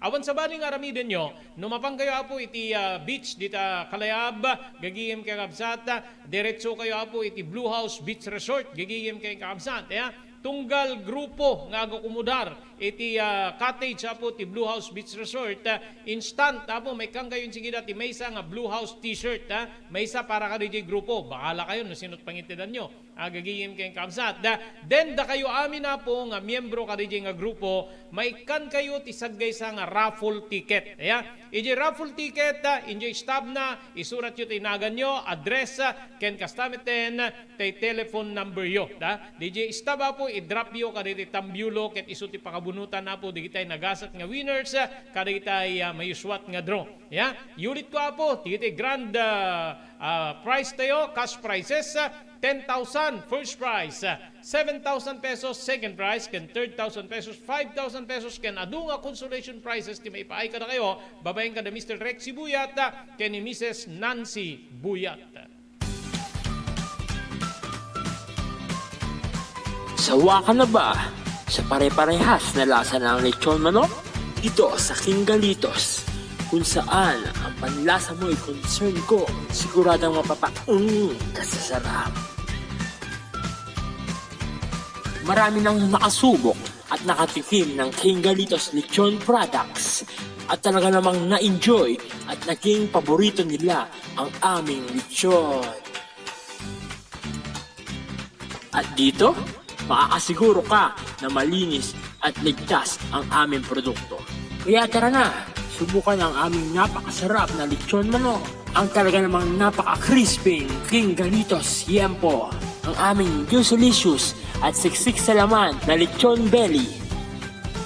Awan sa baling aramiden nyo, numapang kayo po iti beach dita Kalayab, gagihim kay Kabsat. Diretso kayo po iti Blue House Beach Resort, gagihim kay Kabsat. Tunggal grupo nga kumudar iti cottage po ti Blue House Beach Resort, instant po may kang kayo sige dati may isa nga Blue House t-shirt, may isa para ka DJ grupo, bakala kayo no sinot pangitidan nyo, gagihim kayong kamsat. Then da kayo amin na po nga miyembro ka DJ nga grupo, may kan kayo ti saggay sa nga raffle ticket. Iji raffle ticket, injo stab na, isurat yun tinagan nyo, address, ken kastamiten, tay telephone number yo. DJ stab po, i-drop yo kada iti tambyulo, ket iso ti pakabunutan na po, di kitay nagasat nga winners, kada kitay mayuswat nga draw. Ulit ko po, di kitay grand prize tayo, cash prizes, 10,000 first prize, 7,000 pesos second prize, ken 3,000 pesos, 5,000 pesos, ken adunga consolation prizes ti maipaay ka na kayo, babaeng ka na Mr. Rexy Buyat, ken ni Mrs. Nancy Buyat. Sawa ka na ba sa pare-parehas na lasa ng lechon manok? Dito sa King Galitos, kung saan ang panlasa mo ay concern ko, siguradang kasasarap. Marami nang nakasubok at nakatikim ng King Galitos lechon products at talaga namang na-enjoy at naging paborito nila ang aming lechon. At dito, makakasiguro ka na malinis at ligtas ang aming produkto. Kaya tara na, subukan ang aming napakasarap na lechon manok. Ang talaga namang napaka-crispy King Galitos Yempo. Ang aming juicy-licious at siksik sa laman na lechon belly.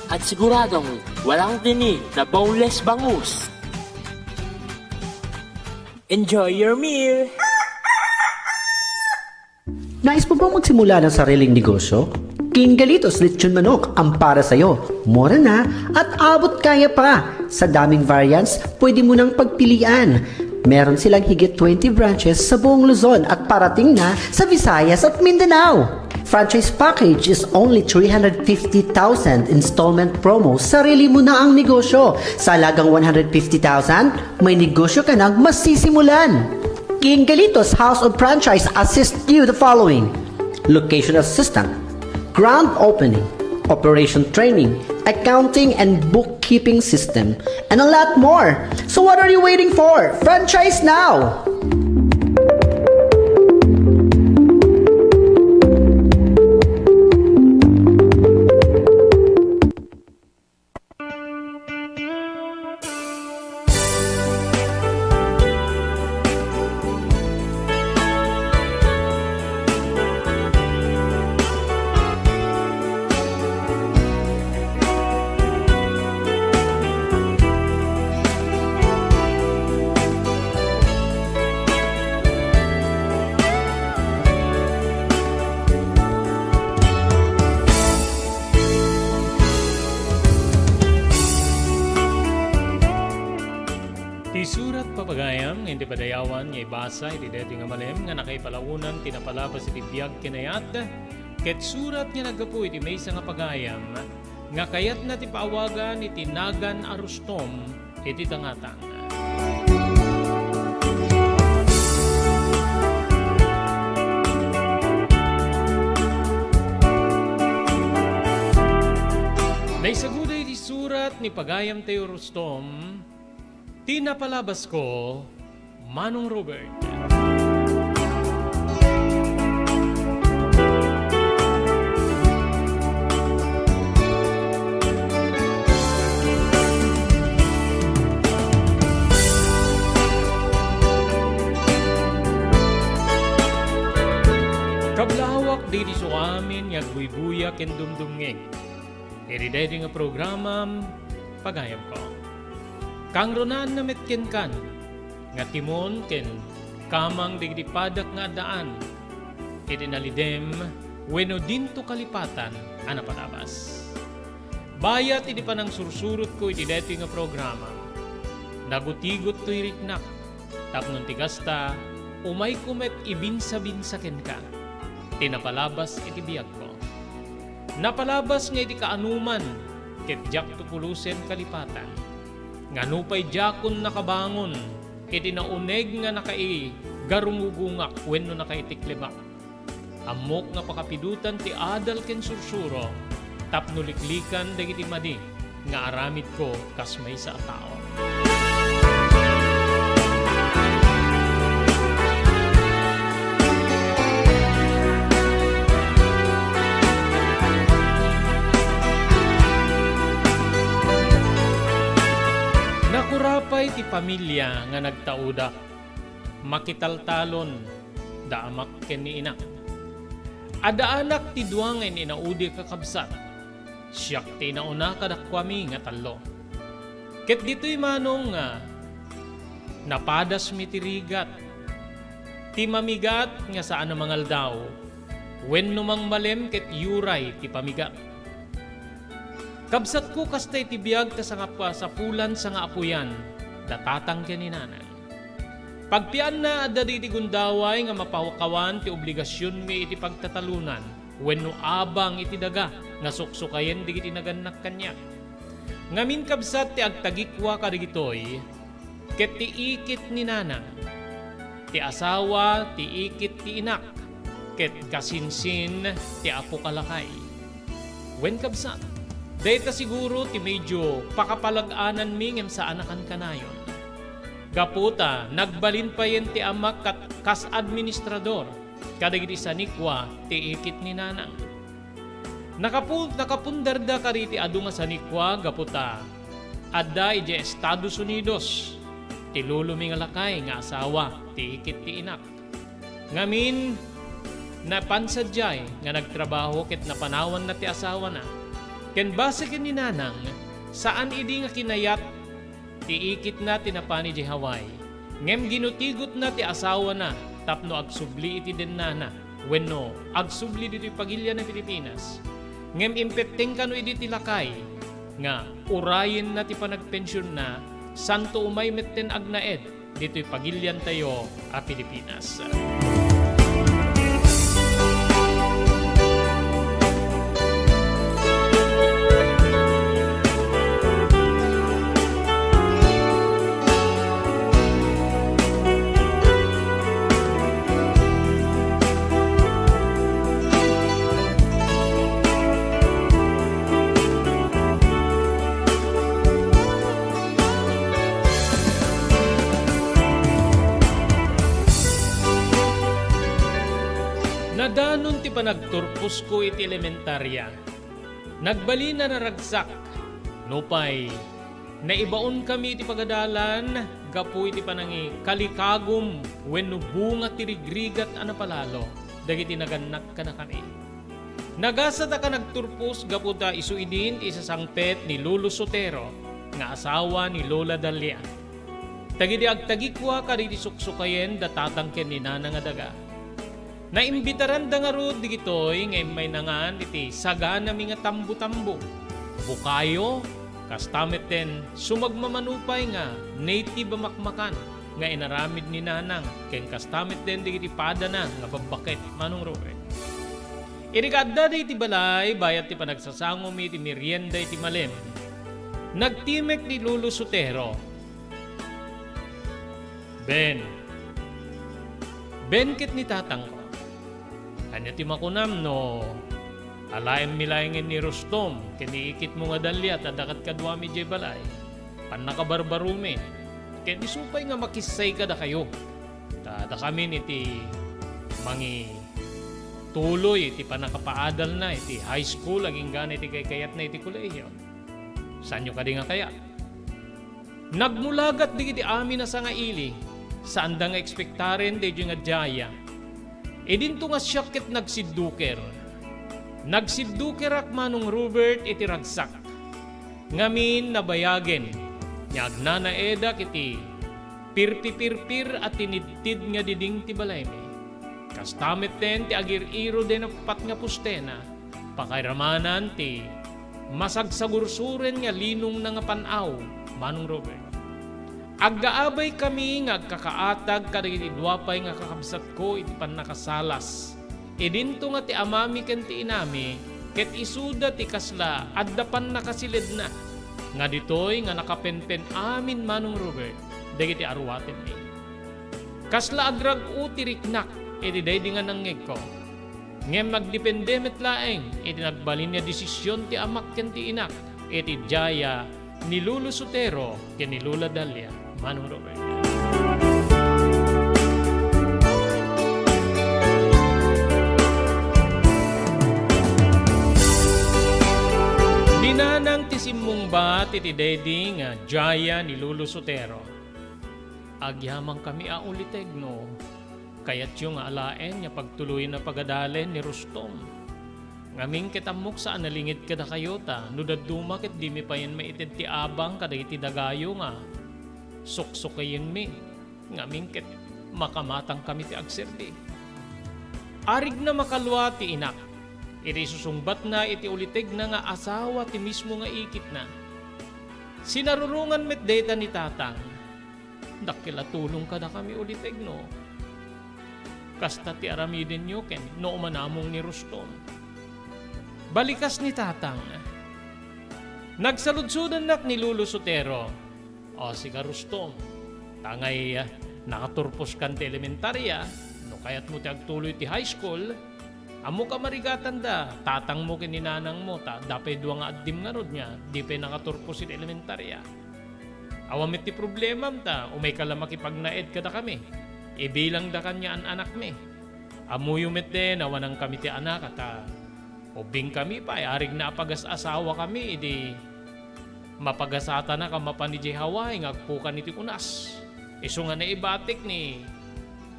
At siguradong walang tinik na boneless bangus. Enjoy your meal! Nais mo bang magsimula ng sariling negosyo? King Galitos Lechon Manok ang para sa'yo. Mura na at abot kaya pa. Sa daming variants, pwede mo nang pagpilian. Meron silang higit 20 branches sa buong Luzon at parating na sa Visayas at Mindanao. Franchise package is only 350,000 installment promo. Sarili mo na ang negosyo. Sa halagang 150,000, may negosyo ka nang masisimulan. King Galitos House of Franchise assist you the following: location assistant, grand opening, operation training, accounting and bookkeeping system, and a lot more. So what are you waiting for? Franchise now! Isurat papagayam, hindi padayawan, nga ibasa, iti deti nga malem, nga nakaipalaunan, tinapalabas iti biyag kinayat, ket surat nga nagapu iti maysa nga pagayam, nga kayat na ti paawagan iti nagan arustom, iti tangatang. Naisaguda iti surat ni pagayam tayo Rustom, tinapalabas ko, Manong Robert. Kablawak di so amin nga guyguya ken dumdumngeg. Iridedi nga programam, pagayam ko. Kang ronan na metken kan, nga timon ken kamang digdipadak nga daan, iti nalidem, weno dinto kalipatan, anapatabas. Bayat iti panang sursurot ko iti deti nga programa. Nagutigot to'y riknak, tapnon tigasta, umay kumet ibinsa-binsa ken ka. Tinapalabas iti biyag ko. Napalabas nga iti kaanuman, ket jak tukulusen kalipatan. Nga nupay jakon nakabangon, iti nauneg nga nakai garungugungak wenno nakaitiklibak. Amok nga pakapidutan ti adal ken sursuro, tapno liklikan dagiti madi, nga aramid ko kas may sa tao. Nakurapay ti pamilya nga nagtauda, makitaltalon, daamak ken ni ina. Ada anak ti duwa nga inaudi kakabsat, siyak ti nauna kadakwami nga tallo. Ket dito'y manong nga, napadas mi ti rigat, ti mamigat nga saan na mangal daw, wenno mang malem ket yuray ti pamigat. Kabsat ko kastay tibiyag ta sa pulan sa nga apuyan, datatang kaninanay. Pagpian na adda di gundaway nga mapawakawan ti obligasyon mi iti pagtatalunan, wenno abang iti daga nga suksukayen di iti naganak kanya. Ngamin kabsat ti agtagikwa kadigitoy, ket ti ikit ni nanang, ti asawa ti ikit ti inak, ket kasinsin ti apo kalakay. Wen kabsat, dahita siguro ti medyo pakapalaganan mi ngem sa anakan kanayon. Gaputa, nagbalin pa yen ti amak kas administrador, kadagiti sanikwa ti ikit ni nanang. Nakapundarda kariti adu nga sanikwa, gaputa, adda iti Estados Unidos, ti lulumi nga lakay nga asawa, ti ikit ti inak. Ngamin, napansadyay nga nagtrabaho ket napanawan na ti asawa na. Ken base ken ni nanang, saan idi nga kinayat, tiikit na tinapani di Hawaii, Ngem ginutigot na ti asawa na, tapno agsubli iti den nana. Wenno, agsubli dito pagilya ng Pilipinas. Ngem impeteng kano iti tilakay, nga urayin na ti panagpensyon na, santo umay metten agnaed, dito'y pagilyan tayo a Pilipinas. Nadanon ti panagturpos ko iti elementarya. Nagbali na naragsak. Nupay, naibaon kami iti pagadalan, gapu iti panangi kalikagom, wenno bunga ti rigrigat anapalalo, dagiti naganak ka na kami. Nagasata ka nagturpos, gapu ta isuidin ti isasangpet ni Lolo Sotero, nga asawa ni Lola Dalia. Tagidi agtagikwa ka di suksukayen datatangken ni Nana nga daga. Naimbitaran da nga ro digitoy ngay may nangan iti sagana mi nga tambo-tambo. Bukayo, kastameten sumagmamanupay nga native makmakan nga inaramid ni nanang ken kastameten digiti pada na nga babakit manong roe. Irigada iti balay bayat ti panagsasangom iti merienda iti malem. Nagtimek ni Lolo Sotero. Ben kit ni tatang ko. Kanya ti makunam no, alaim milayngin ni Rustom, kiniikit mo nga dalya, tadakat kadwa mi jay balay, pan nakabarbarumin, kaya di supay nga makisay ka da kayo. Tada kami iti mangi tuloy, iti panakapaadal na, iti high school, aging gana iti kayat na iti kolehiyo. Saan nyo ka di nga kaya? Nagmulagat di iti amin na sa nga ili, saan da nga ekspektaren di nga jaya. E dinto nga siyakit nagsidduker. Nagsidduker ak manong Robert iti ragsak. Ngamin nabayagen. Nyag na eda kiti pirpipirpir at tinidtid nga diding ti balayme. Kastamit ten ti agir-iro den pat nga pustena. Pakairamanan ti masagsagursuren nga linong na nga panaw manong Robert. Aggaabay kami nga kakaatag kadagiti duwapay nga kakabsat ko iti pannakasalas. Idinto nga ti amami ken ti inami ket isuda ti kasla addapan nakasilid na. Nga ditoy nga nakapenpen amin manong Robert dagiti arwaten mi. Kasla agrag uti riknak iti daydi nga nangeg ko. Ngem magdepende met laeng iti nagbalin nga desisyon ti amak ken ti inak iti jaya ni Lolo Sotero ken ni Lola Dalia. Manong Robert. Dinanang ti simmungbat iti daddy nga jaya ni Lolo Sotero. Agyamang kami ulitegno, kayat yung alaen nga pagtuloy na pagadalen ni Rustom. Ngaming kitamok sa analingit kada kayo ta, nudaduma ket di mi payen maitid ti abang kada iti dagayo nga. Suksukayin mi, ngaming ket makamatang kami ti agserdi. Arig na makalwa ti inak, iti susumbat na iti ulitig na nga asawa ti mismo nga ikit na. Sinarurungan met data ni tatang, dakila tulong ka na kami ulitig no. Kasta ti aramidin nyo ken no manamong ni Rustom. Balikas ni tatang, nagsaludsudan nak ni Lolo Sotero. O si Rustom, tangay nakaturpos kan ti elementarya, no kayat mo ti agtuloy ti high school, amo ka marigatan da, tatang mo kininanang mo, dapay duwa nga addim nga rod niya, di pa nakaturpos ti elementarya. Awamit ti problema ta, umay ka lang makipagnaed kada kami, ibilang da kanya an anak mi. Amuyumit din, awanang kami ti anak, at ubing kami pa, arig na apagas asawa kami, idi mapagasata na kamapan ni Jay Hawaii ngagpukan iti kunas. Iso nga naibatik ni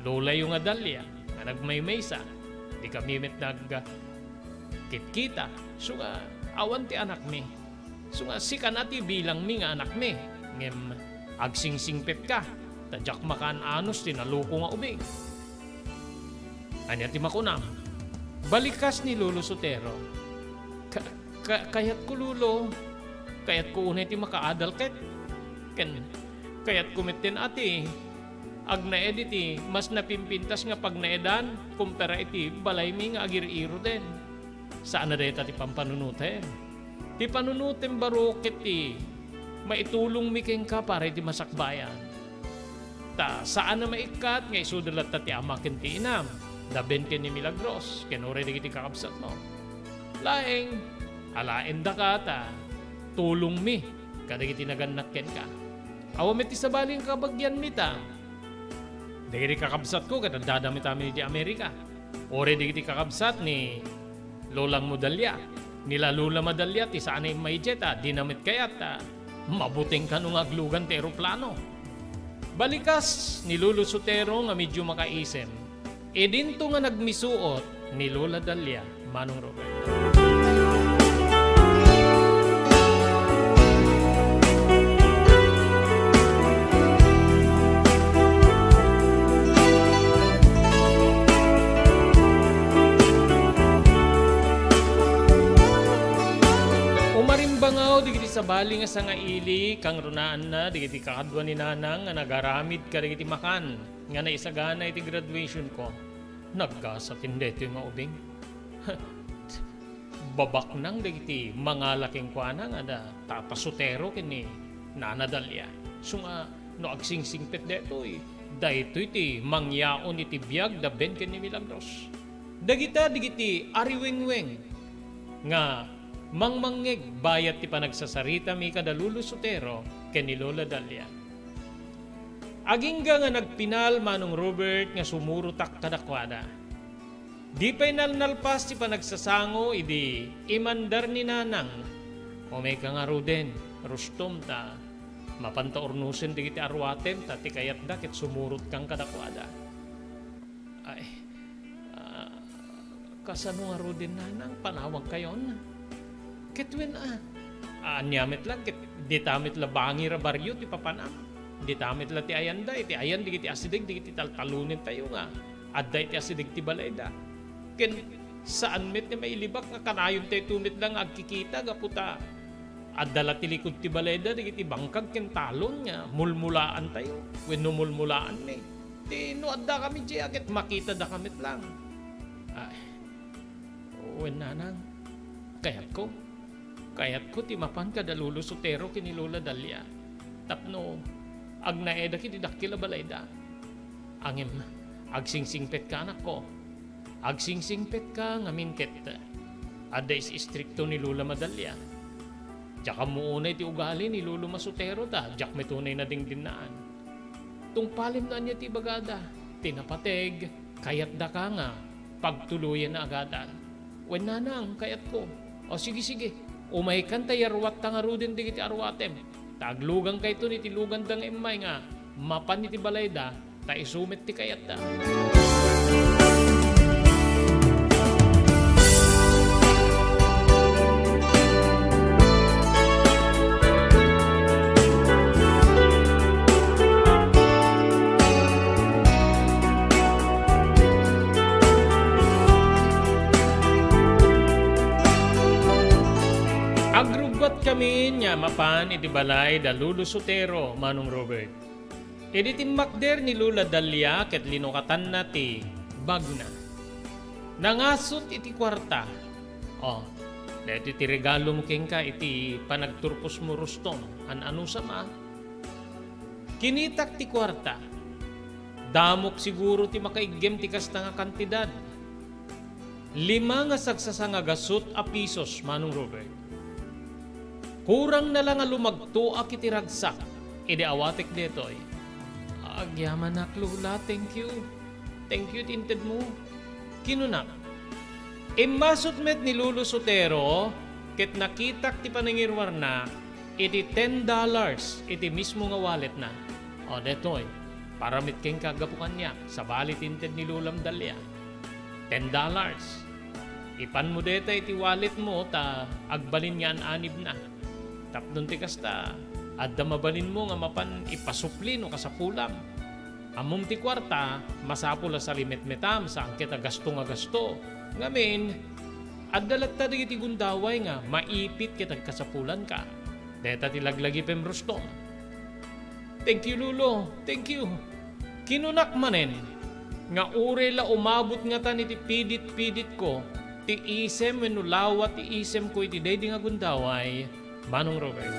Lola yung adalya nga nagmaymaysa. Di kami met nagkitkita. So nga awan ti anak mi. So nga sikan ati bilang mi nga anak mi. Ngem agsingsingpet ka. tadyak makaan anos tinaluko nga ubing. Anya ti makunam, balikas ni Lolo Sotero. Kayat ko lulo, kayat ko unay ti makaadal kayat kumitin ati, ag naediti, mas napimpintas nga pag naedan, kumpara iti balay mi nga agir-iro din. Saan na deta ti pampanunuten? Ti panunutem barokit ti, maitulong mi keng ka para iti masakbayan. Saan na maikat nga isudalat ta ti amakin ti inam, daben ken ni Milagros, kenore di kiti kakabsat mo. Laeng, alaen da ka ta, tulong mi, kada kiti naganak ken ka. Awamit ti sabaling kabagyan mi ta, di kiti kakabsat ko, kada dadamit amin di Amerika. Ore di kiti kakabsat ni Lolang Modalya, nila Lola Madalya, ti saan ay may jeta, dinamit kayat, mabuting kanong aglugan ti aeroplano. Balikas ni Lolo Sotero nga medyo makaisem, dinto nga nagmisuot ni Lola Dalia, Manong Robert. Bangaw, digiti sabali nga sa nga ili, kang runaan na, digiti kakadwa ni nanang, nga nagaramid ka digiti makan, nga naisagana iti graduation ko. Nagkasa tindeto yung nga ubing. Babak nang digiti mga laking kuana nga da tapasutero kini nanadalya. So nga, no agsingsingpet deto dahito iti mangyaon iti biyag da ben kini Milagros. Dagita digiti ariwengweng nga mangmangeg bayat ti panagsasarita mi kada Lolo Sotero ken ni Lola Dalia. Agingga nga nagpinal Manong Robert nga sumurutak kadakwada. Di pa'y nalnalpas ti panagsasango idi imandar ni nanang. O may ka nga ruden, rustom ta, mapantaornusin di kiti arwatem ta ti kayat da ket sumurut kang kadakwada. Ay, kasano nga ruden nanang panawag kayon? Ketwen anyamit lang, di tamit la bangi ra baryo ti papanam. Di tamit la ti ayanda, iti ayan di kiti asidig, di kiti taltalunin tayo nga. Adda iti asidig ti balayda. Ken saan met ni mailibak nga kanayon tayo tunit lang agkikita gaputa. Adda la ti likod ti balayda, di kiti bangkag ken talon nga, mulmulaan tayo. Wenno mulmulaan ni. Di no adda kami di agit makita da kamit lang. Ay, wen nanang, Kayat ko ti mapan kada Lolo Sotero kini Lola Dalia. Tapno, ag naeda kiti dakila balayda. Angem, agsingsingpet ka anak ko. Agsingsingpet ka nga minket. Ada istrikto ni Lola Madalya. Tsaka muunay ti ugali ni Lolo Masotero ta. Diyak may tunay na dingdinaan. Tungpalim na niya ti bagada. Tinapateg, kayat da ka nga. Pagtuluyan na agadan. Wen nanang, kayat ko. O sige. Umay kan tayo arwat tang arudin di kiti arwatem. Taglugang kay to ni tilugan dang imay nga. Mapan ni ti balayda, ta isumit ti kayat da. Kami nya mapan iti balay da Lolo Sotero, Manong Robert. Iti timakder ni Lola Dalia ket linukatan na ti bagna. Nangasot iti kwarta. Dahil iti regalo mo king ka iti panagturpos mo rustom. Ano sama? Kinitak ti kwarta. Damok siguro ti makaigem ti kasta nga kantidad. 5 nga sagsasanga gasot a pisos, Manong Robert. Kurang na lang nga lumagto a kiti ragsak. Ide awatek detoy. Agyaman nak Lola, thank you. Thank you tinted mo. Kinunak. Imasot met ni Lolo Sotero, ket nakitak ti panangirwar na, iti $10 iti mismo nga wallet na. Detoy, paramit keng kagapukan niya, sa bali tinted ni Lolam Dalia. $10. Ipan mo deta iti wallet mo, ta agbalin nga anib na. Tapnon ti kasta, adda mabalin mo nga mapan ipasupli no kasapulam. Amom ti kwarta, masapula sa limet-metam sa angketa gasto nga gasto. Ngamin, adalat ta digiti gundaway nga maipit kitag kasapulan ka. Deta tilaglagi pemrostom. Thank you, Lulo. Thank you. Kinunak manen nga ure la umabot nga ta ni ti pidit-pidit ko. Ti isem wenno lawat ti isem ko iti daydi nga gundaway. Manong Robert.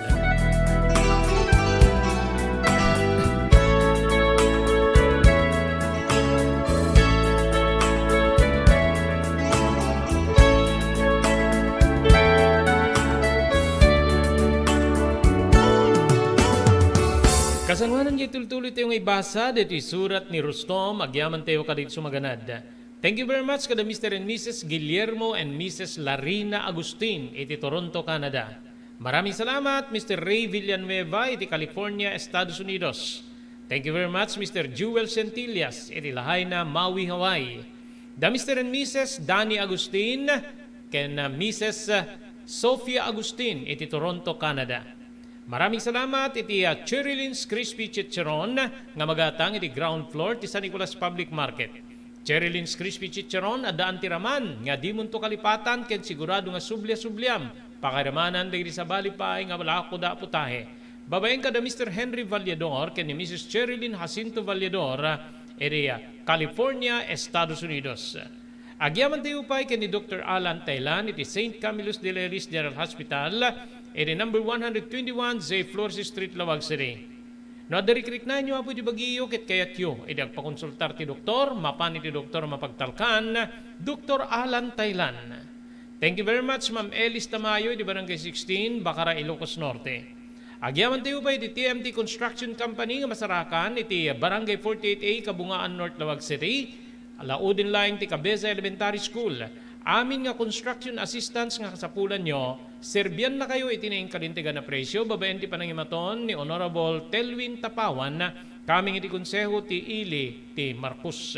Kasanwanan niya tuloy tayo ng ibasa dito surat ni Rustom, agyaman tayo ka dito sumaganad. Thank you very much kada Mr. and Mrs. Guillermo and Mrs. Larina Agustin iti Toronto, Canada. Maraming salamat Mr. Ray Villanueva iti California, Estados Unidos. Thank you very much Mr. Jewel Centillas iti Lahaina, Maui, Hawaii. Da Mr. and Mrs. Danny Agustin ken Mrs. Sofia Agustin iti Toronto, Canada. Maraming salamat iti Cherylins Crispy Chicharon nga magatang iti ground floor ti San Nicolas Public Market. Cherylins Crispy Chicharon adaan ti raman nga di munto kalipatan ken sigurado nga sublya-subliam pakiramanan dagiti sa balipay nga wala ko da putahe. Babaeng kada Mr. Henry Vallador ken ni Mrs. Cherylin Jacinto Vallador iti California, Estados Unidos. Agyaman tayo pa ken ni Dr. Alan Taylan iti St. Camillus de Leris General Hospital iti number 121 J. Flores Street, Lawag City. No, adarikrik na nyo apo di bagiyo ket kayat yo. Iti agpakonsultar ti doktor, mapan iti doktor mapagtalkan, Dr. Alan Taylan. Thank you very much, Ma'am Elis Tamayo, iti Barangay 16, Bacara, Ilocos Norte. Agyaman tayo pa iti TMT Construction Company nga masarakan, iti Barangay 48A, Kabungaan, North Lawag City. Alaudin laing ti Cabeza Elementary School. Amin nga construction assistance nga kasapulan nyo, serbian na kayo itinaing kalintigan na presyo, babayan ti panangimaton ni Honorable Telwin Tapawan, kaming iti konseho ti Ili ti Marcos.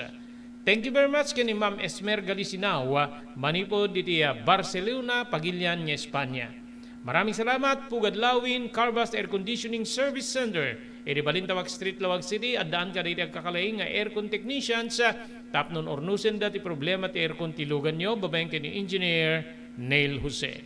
Thank you very much kini Ma'am Esmer Galisinao, manipod iti Barcelona, Pagilian, Espanya. Maraming salamat, Pugad Lawin, Carvas Air Conditioning Service Center, iti Balintawak Street, Lawag City, at daan ka rin agkakalaing nga aircon technicians, tapnon ornusen dati problema ti aircon tilugan nyo, babaeng kini Engineer Neil Jose.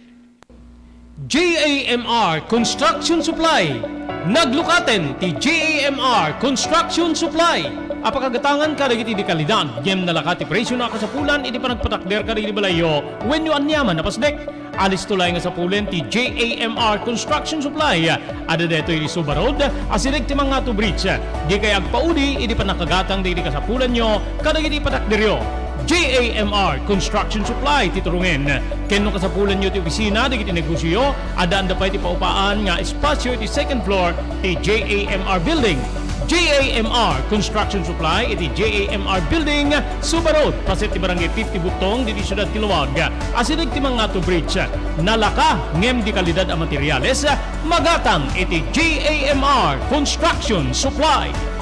JAMR Construction Supply. Naglukaten ti JAMR Construction Supply. Apakagatangan ka dagiti di kalidad, yem nalakati presyo na kasapulan, iti panagpatakder ka dagiti balayo, when you anyaman napasdek. Alis tulay nga sa pulen ti JAMR Construction Supply. Ada deto iti Subarod, asilig ti mga to bridge. Di kay agpaudi, iti panakagatang di kasapulan nyo, kadagiti patakderyo. JAMR Construction Supply titurungen. Kenno kasapulan nyo ti opisina, di kiti negosyo, adaan da pa iti paupaan nga espasyo iti second floor ti JAMR Building. JAMR Construction Supply iti JAMR Building, Subarod, paset ti Barangay 50 Butong, diti Siyudad Tiluwag. Asilig ti mga to bridge, nalaka ngem di kalidad a materyales, magatang iti JAMR Construction Supply.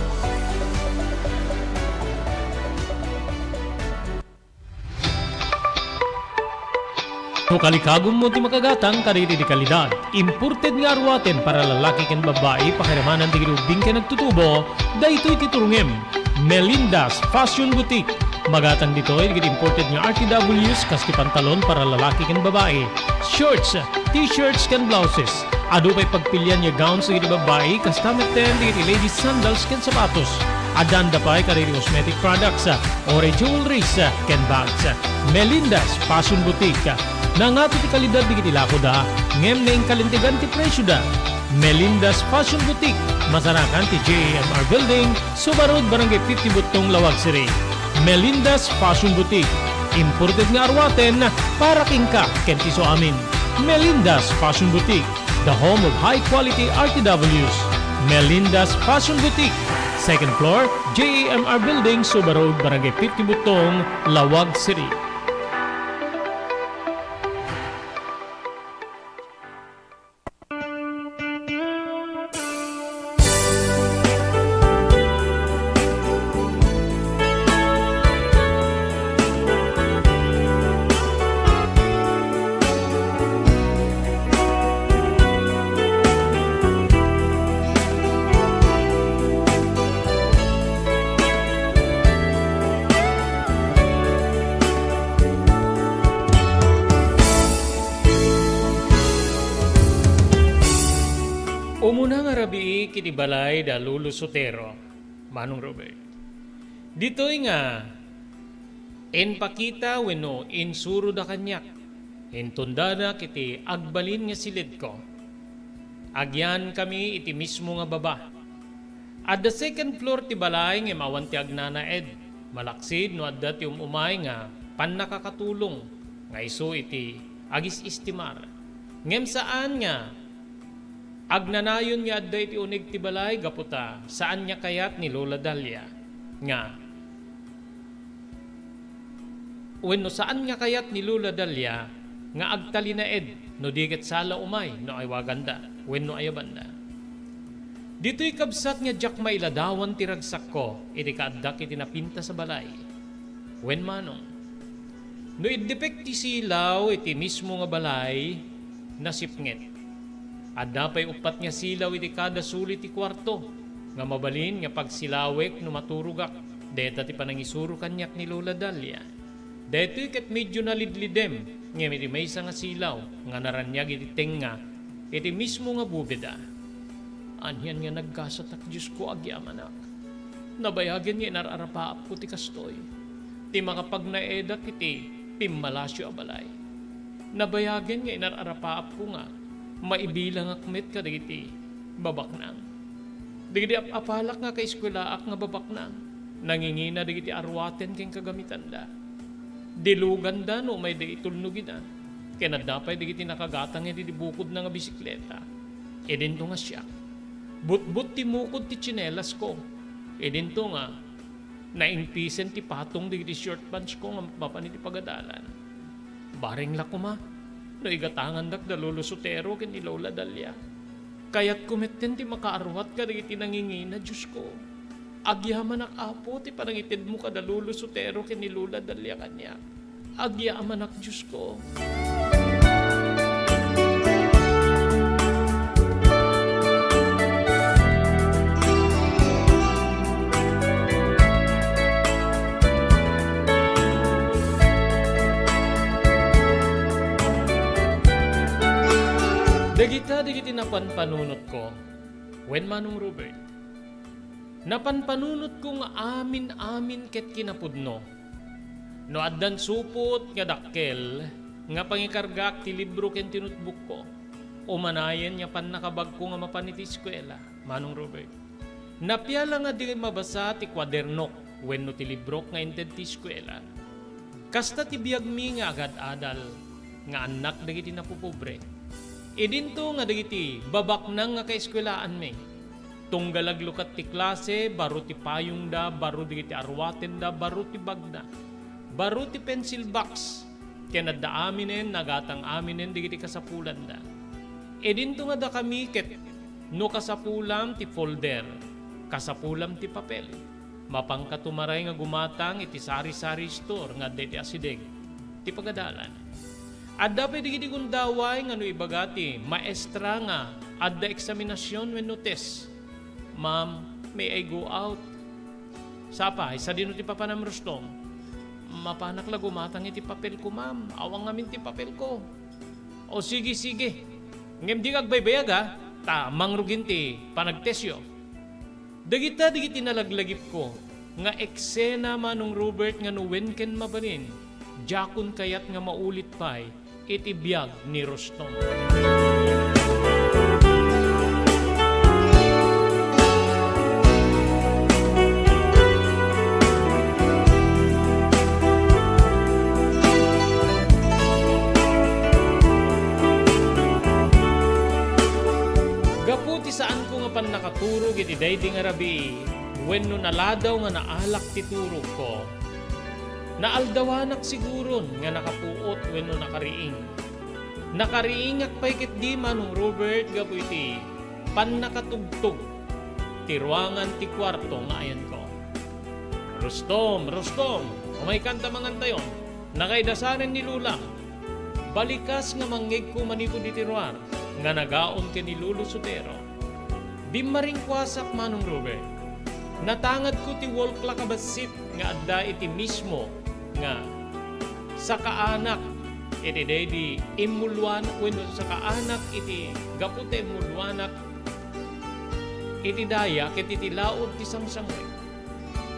No kalikagom mo ti makagatang kariti di kalidad. Imported nga arwaten para lalaki ken babae pakiramanan ti grubing ken nagtutubo, daytoy ti turungem. Melinda's Fashion Boutique. Magatang ditoy digit imported nga RTWs kas ti pantalon para lalaki ken babae. Shorts, t-shirts ken blouses. Adu pay pagpilian nga gowns digit babae kas tameten digit ladies sandals ken sapatos. Adan da pay kariti cosmetic products, ore jewelries ken bags. Melinda's Fashion Boutique. Nangato ti kalidad di kiti lako da, ngem na kalintigan ti presyo da. Melinda's Fashion Boutique, masarakan ti JAMR Building, Subarod, Barangay 50 Butong, Lawag City. Melinda's Fashion Boutique, imported nga arwaten para kingka ken ti so amin. Melinda's Fashion Boutique, the home of high quality RTWs. Melinda's Fashion Boutique, second floor, JAMR Building, Subarod, Barangay 50 Butong, Lawag City. Umuna nga rabi kiti balay da Lulu Sotero, Manong Robert. Dito'y nga, en pakita wenno insuro da kanyak, en tundana kiti agbalin nga silid ko. Agyan kami iti mismo nga baba. At the second floor ti balay nga mawanti agnana ed, malaksid no adda ti umay nga panakakatulong, nga iso iti agis istimar. Ngem saan nga, agnanayon nga adda iti unig ti balay gaputa saan niya kayat ni Lola Dalia nga wenno saan nga kayat ni Lola Dalia nga agtalinaed no diget sala umay no ay waganda wenno ay banda. Dito'y kabsat nga jak mailadawan ti ragsak ko iti kaaddak iti napinta sa balay. Wen manong no iddepek ti silaw iti mismo nga balay nasipnget. Adda pa'y upat nga silaw iti kada sulit ti kwarto, nga mabalin nga pagsilawek no maturugak, deta ti panangisuro kanyak ni Lola Dalia. Deto'y ket medyo nalidlidem, nga iti maysa nga silaw, nga naranyag iti tenga, iti mismo nga bubeda. Anyan nga nagkasatak Diyos ko agyamanak. Nabayagan nga inararapaap ko ti kastoy. Ti makapagnaedak iti pimmalasyo abalay. Nabayagan nga inararapaap ko nga, maibilang akmet ka digiti babaknang. Digiti apalak nga kaiskwelaak nga babaknang. Nangingina digiti arwaten ken kagamitan da. Dilugan da no may di itulnugin da. Kaya nadapay digiti nakagatang iti bukod na nga bisikleta. Edin to nga siya. But-but ti mukod ti tsinelas ko. Edin to nga naingpisen ti patong digiti short pants ko nga mapapan iti pagadalan. Baring lakuma. No igatangan dak da Lolo Sotero ken ni Lola Dalia. Kaya't kumitten ti makaarwat ka dagiti nangingina Diyos ko. Agyaman ak apo ti panangitid mo ka da Lolo Sotero ken ni Lola Dalia kanya. Agyaman ak Diyos ko. Digiti napanpanunot ko, wen Manong Robert. Napanpanunot ko nga amin ket kinapudno. No addan supot nga dakkel, nga pangikargak ti libro ken tinutbuk ko. Umanayen nga pan nakabag ko nga mapaniti eskwela, Manong Robert. Napiala nga di mabasa ti kwadernok, wenno ti libro nga inted ti eskwela. Kasta ti biag mi nga agad-adal, nga anak dagiti napupobre. Idinto nga dagiti babaknang nga kaeskwelaan mi. Tunggalag lukat ti klase, baro ti payong da, baro dagiti arwaten da, baro ti bagda. Baro ti pencil box, kaya nadda aminen, nagatang aminen dagiti kasapulan da. Idinto nga da kami ket no kasapulam ti folder, kasapulam ti papel. Mapangkatumaray nga gumatang iti sari-sari store nga deti asideg, ti pagadalan. Adda pa digiti gundaway nga no ibagati, maestra nga, adda eksaminasyon wenno test. Ma'am, may I go out? Sapa, isa din ti papanam Rostom. Mapanak la gumatang iti papel ko, ma'am. Awang ngamin ti papel ko. O sige. Ngem di kagbaybayag ha, tamang rugin ti panagtesyo. Digiti nalaglagip ko, nga eksena Manong Robert nga nuwen ken mabalin, jakon kayat nga maulit pa'y, iti biyag ni Rostom. Gaputi saan ko nga pan nakaturog iti daydi nga rabi, wenno naladaw nga naalak ti turog ko. Naaldawanak siguron nga nakapuot wenno nakariing. Nakariingak pa'y ket di Manong Robert gapu iti pan nakatugtog ti ruangan ti kwarto nga ayan ko. Rostom, umay kanta mangantayon, nakaidasanen ni Lula. Balikas nga manggig ko manipod iti ruar, nga nagaon ken ni Lolo Sotero. Bimaring kwasak Manong Robert. Natangad ko ti wall clock abasit nga adda iti mismo nga sa kaanak iti dedi imulwan wenno sa kaanak iti gapute imulwanak iti daya ket iti laod ti sangsangwe.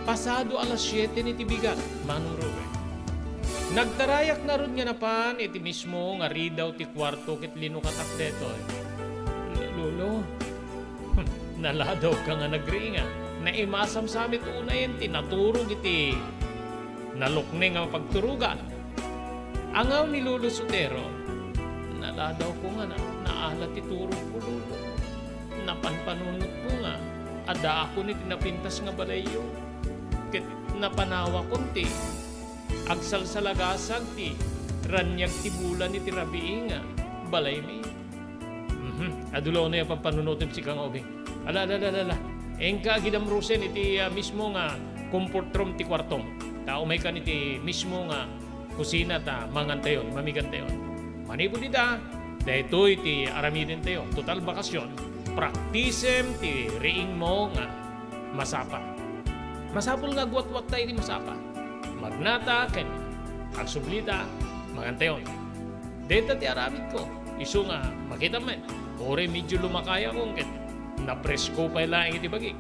Pasado alas 7 ni ti bigat, Manong Robert. Nagtarayak na ron nga napan iti mismo nga ridaw ti kwarto ket linukatak detoy. Lolo, naladaw ka nga nagringa. Naimasam sa amit unayin tinaturog iti nalukne nga pagturugan. Angaw ni Lolo Sotero, naladaw ko nga naalat ti turog ko, Lolo. Napanpanunot ko nga, ada ako ni tinapintas nga balayo. Ket napanawa konti, agsalsalagasag ti ranyag ti bulan iti rabii nga, balay mi. Adulaw na yung pampanunutin si Kang Obing. Ala. Engka gidamrusen iti mismo nga comfort room ti kwartong. Tao may kan iti mismo nga kusina ta mangantayon, mamigantayon. Manibo dita, dahito iti aramidin tayo. Total bakasyon, praktisem ti riing mo nga masapa. Masapul nga guwat-wat tayo iti masapa. Magnata, ken agsublita, mangantayon. Deta ti aramid ko. Iso nga makita men. Ore medyo lumakaya kong ket napresko pa lang iti bagig.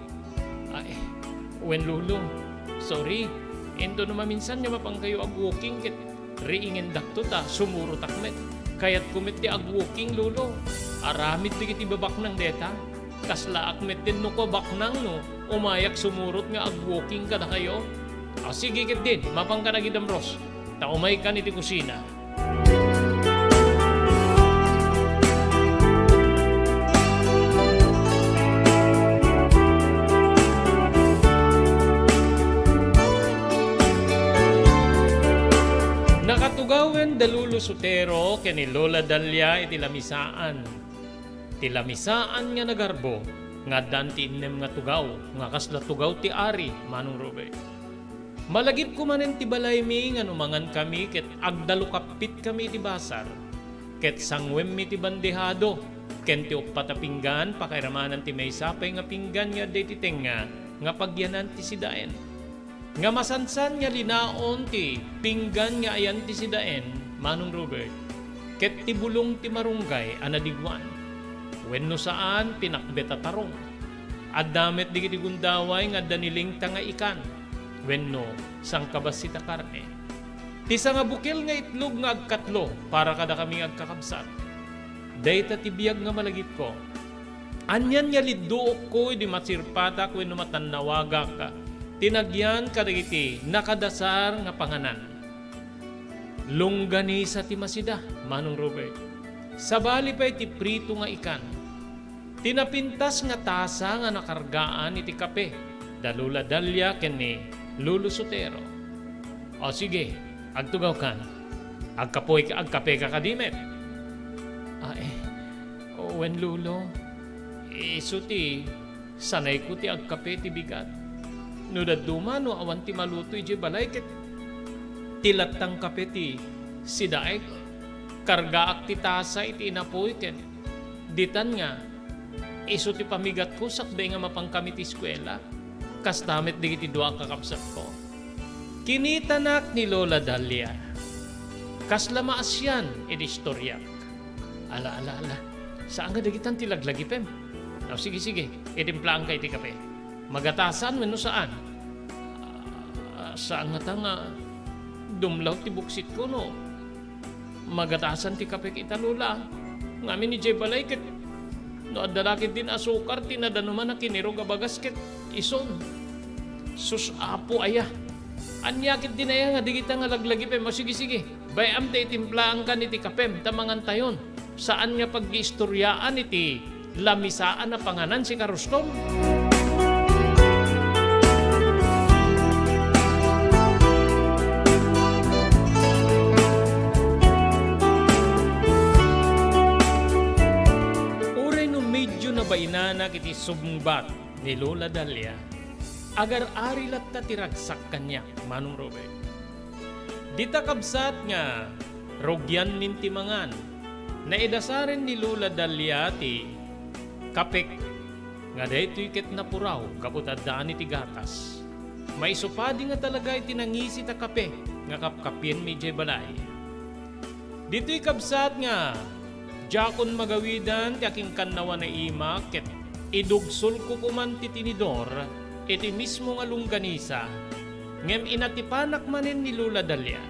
Ay, wen Lolo, sorry. Ento naman minsan nga mapangkayo ag-walking ket riingen dakto ta sumuro takmet. Kayat kumit ti ag-walking, Lolo. Aramid ti kiti babak ng deta. Kasla akmet din no ko baknang no. Umayak sumurot nga ag-walking ka na kayo. Sige ket din, mapang ka na gidamros. Ta umay ka niti kusina. Nakatugawen da Lolo Sotero ken ni Lola Dalia iti lamisaan. Ti lamisaan nga nagarbo nga danti inem nga tugaw nga kasla tugaw ti ari, Manong Robert. Malagip ko manen ti balay mi nga numangan kami ket agdalo kapit kami ti basar. Ket sangwem mi ti bandehado ken ti upat a pinggan pakairamanan ti maysapay nga pinggan nga deti tenga nga pagyanan ti sidaen. Nga masansan nga linaon ti pinggan nga ayan ti sidaen, Manong Robert. Ket ti bulong ti marunggay anadigwan. Wenno saan pinakbet a tarong. Addamet di kiti gundaway nga daniling tanga ikan. Wenno sang kabasita karne. Ti nga bukil nga itlog nga agkatlo para kada kami agkakabsat. Dayta ti biyag nga malagip ko. Anyan nga lidduok ko di matsirpatak wenno matannawaga ka. Tinagyan kadagiti nakadasar nga panganan. Longganisa ti masida, Manong Robert. Sabali pa iti prito nga ikan. Tinapintas nga tasa nga nakargaan iti kape. Dalula Dalia ken ni Lolo Sotero. O sige, agtugaw kan. Agkape ka kadimet. Wen Lolo, iso ti sanay ko ti agkape ti bigat. No daduma no awan ti maluto iti balay ket tilatang kape ti sidaek kargaak ti tasa iti inapoy ket ditan nga iso ti pamigat ko sakday nga mapangkami ti eskwela kas damit digiti dua kakabsat ko. Kinitanak ni Lola Dalia kas lamaasyan iti istoryak. Ala saan nga dagitan ti laglagipem? Sige itimplaang ka iti kape. Magatasan wenno saan? Saan nga tanga dumlaw ti buksit ko no. Magatasan ti kape kita Lola. Ngamin ni Jay Balay ket no adalakit din asukar tinadanuman na kiniro gabagas ket ison. Sus apo aya. Anyakit din aya nga digita nga laglagipem. Sige. Bayam te itimplaan ka niti kapem tamangan tayon. Saan nga pag-istoryaan iti lamisaan na panganan si Karustom? Bainanak iti sumbat ni Lola Dalia agar ari latta tiragsak kanya, Manong Robert. Dita kabsat nga rogyan nin timangan na idasaren ni Lola Dalia ti kapek nga daytoy ket napuraw kaputadaan iti gatas. May supadi nga talaga iti nangisi ta kape nga kapkapien mi jay balay. Dito'y kabsat nga Jakon magawidan ti aking kannawa na ima ket idugsol ko kuman ti tinidor, iti mismo nga lungganisa, ngem inatipanak manen ni Lula Dalia.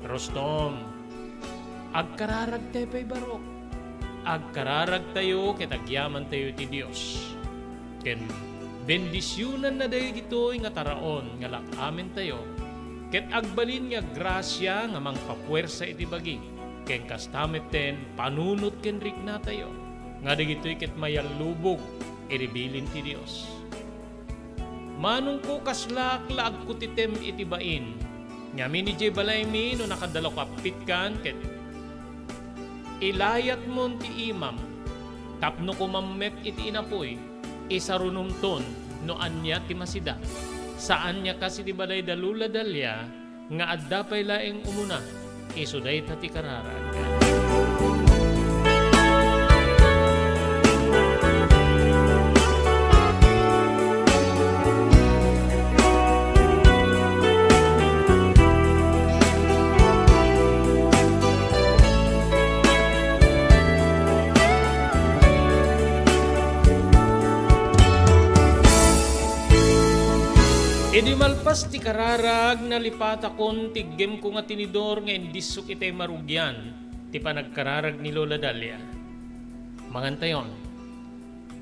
Rostom, agkararag tayo pa'y barok. Agkararag tayo, kitagyaman tayo ti Diyos. Ken bendisyonan na dayo gito nga taraon, nga lakamen tayo. Ket agbalin nga grasya nga mangpapuwersa iti bagi. Ken kastamit ten, panunot ken rikna tayo. Nga digito'y ket mayalubog, iribilin ti Diyos. Manong ko kaslak laag ko titem iti bain. Nga mini J. Balaymi no nakadalo kapit kan ket ilayat mon ti imam. Tapno ko mammet iti inapoy. Isarunong ton no anya ti masida. Saan niya kasi ti balay da Lula Dalia nga adda pay laeng umuna. Isuday ta ti kararag. Idi malpas ti kararag nalipat akon tiggem ko nga tinidor nga indisok itay marugyan ti panagkararag ni Lola Dalia. Mangantayon.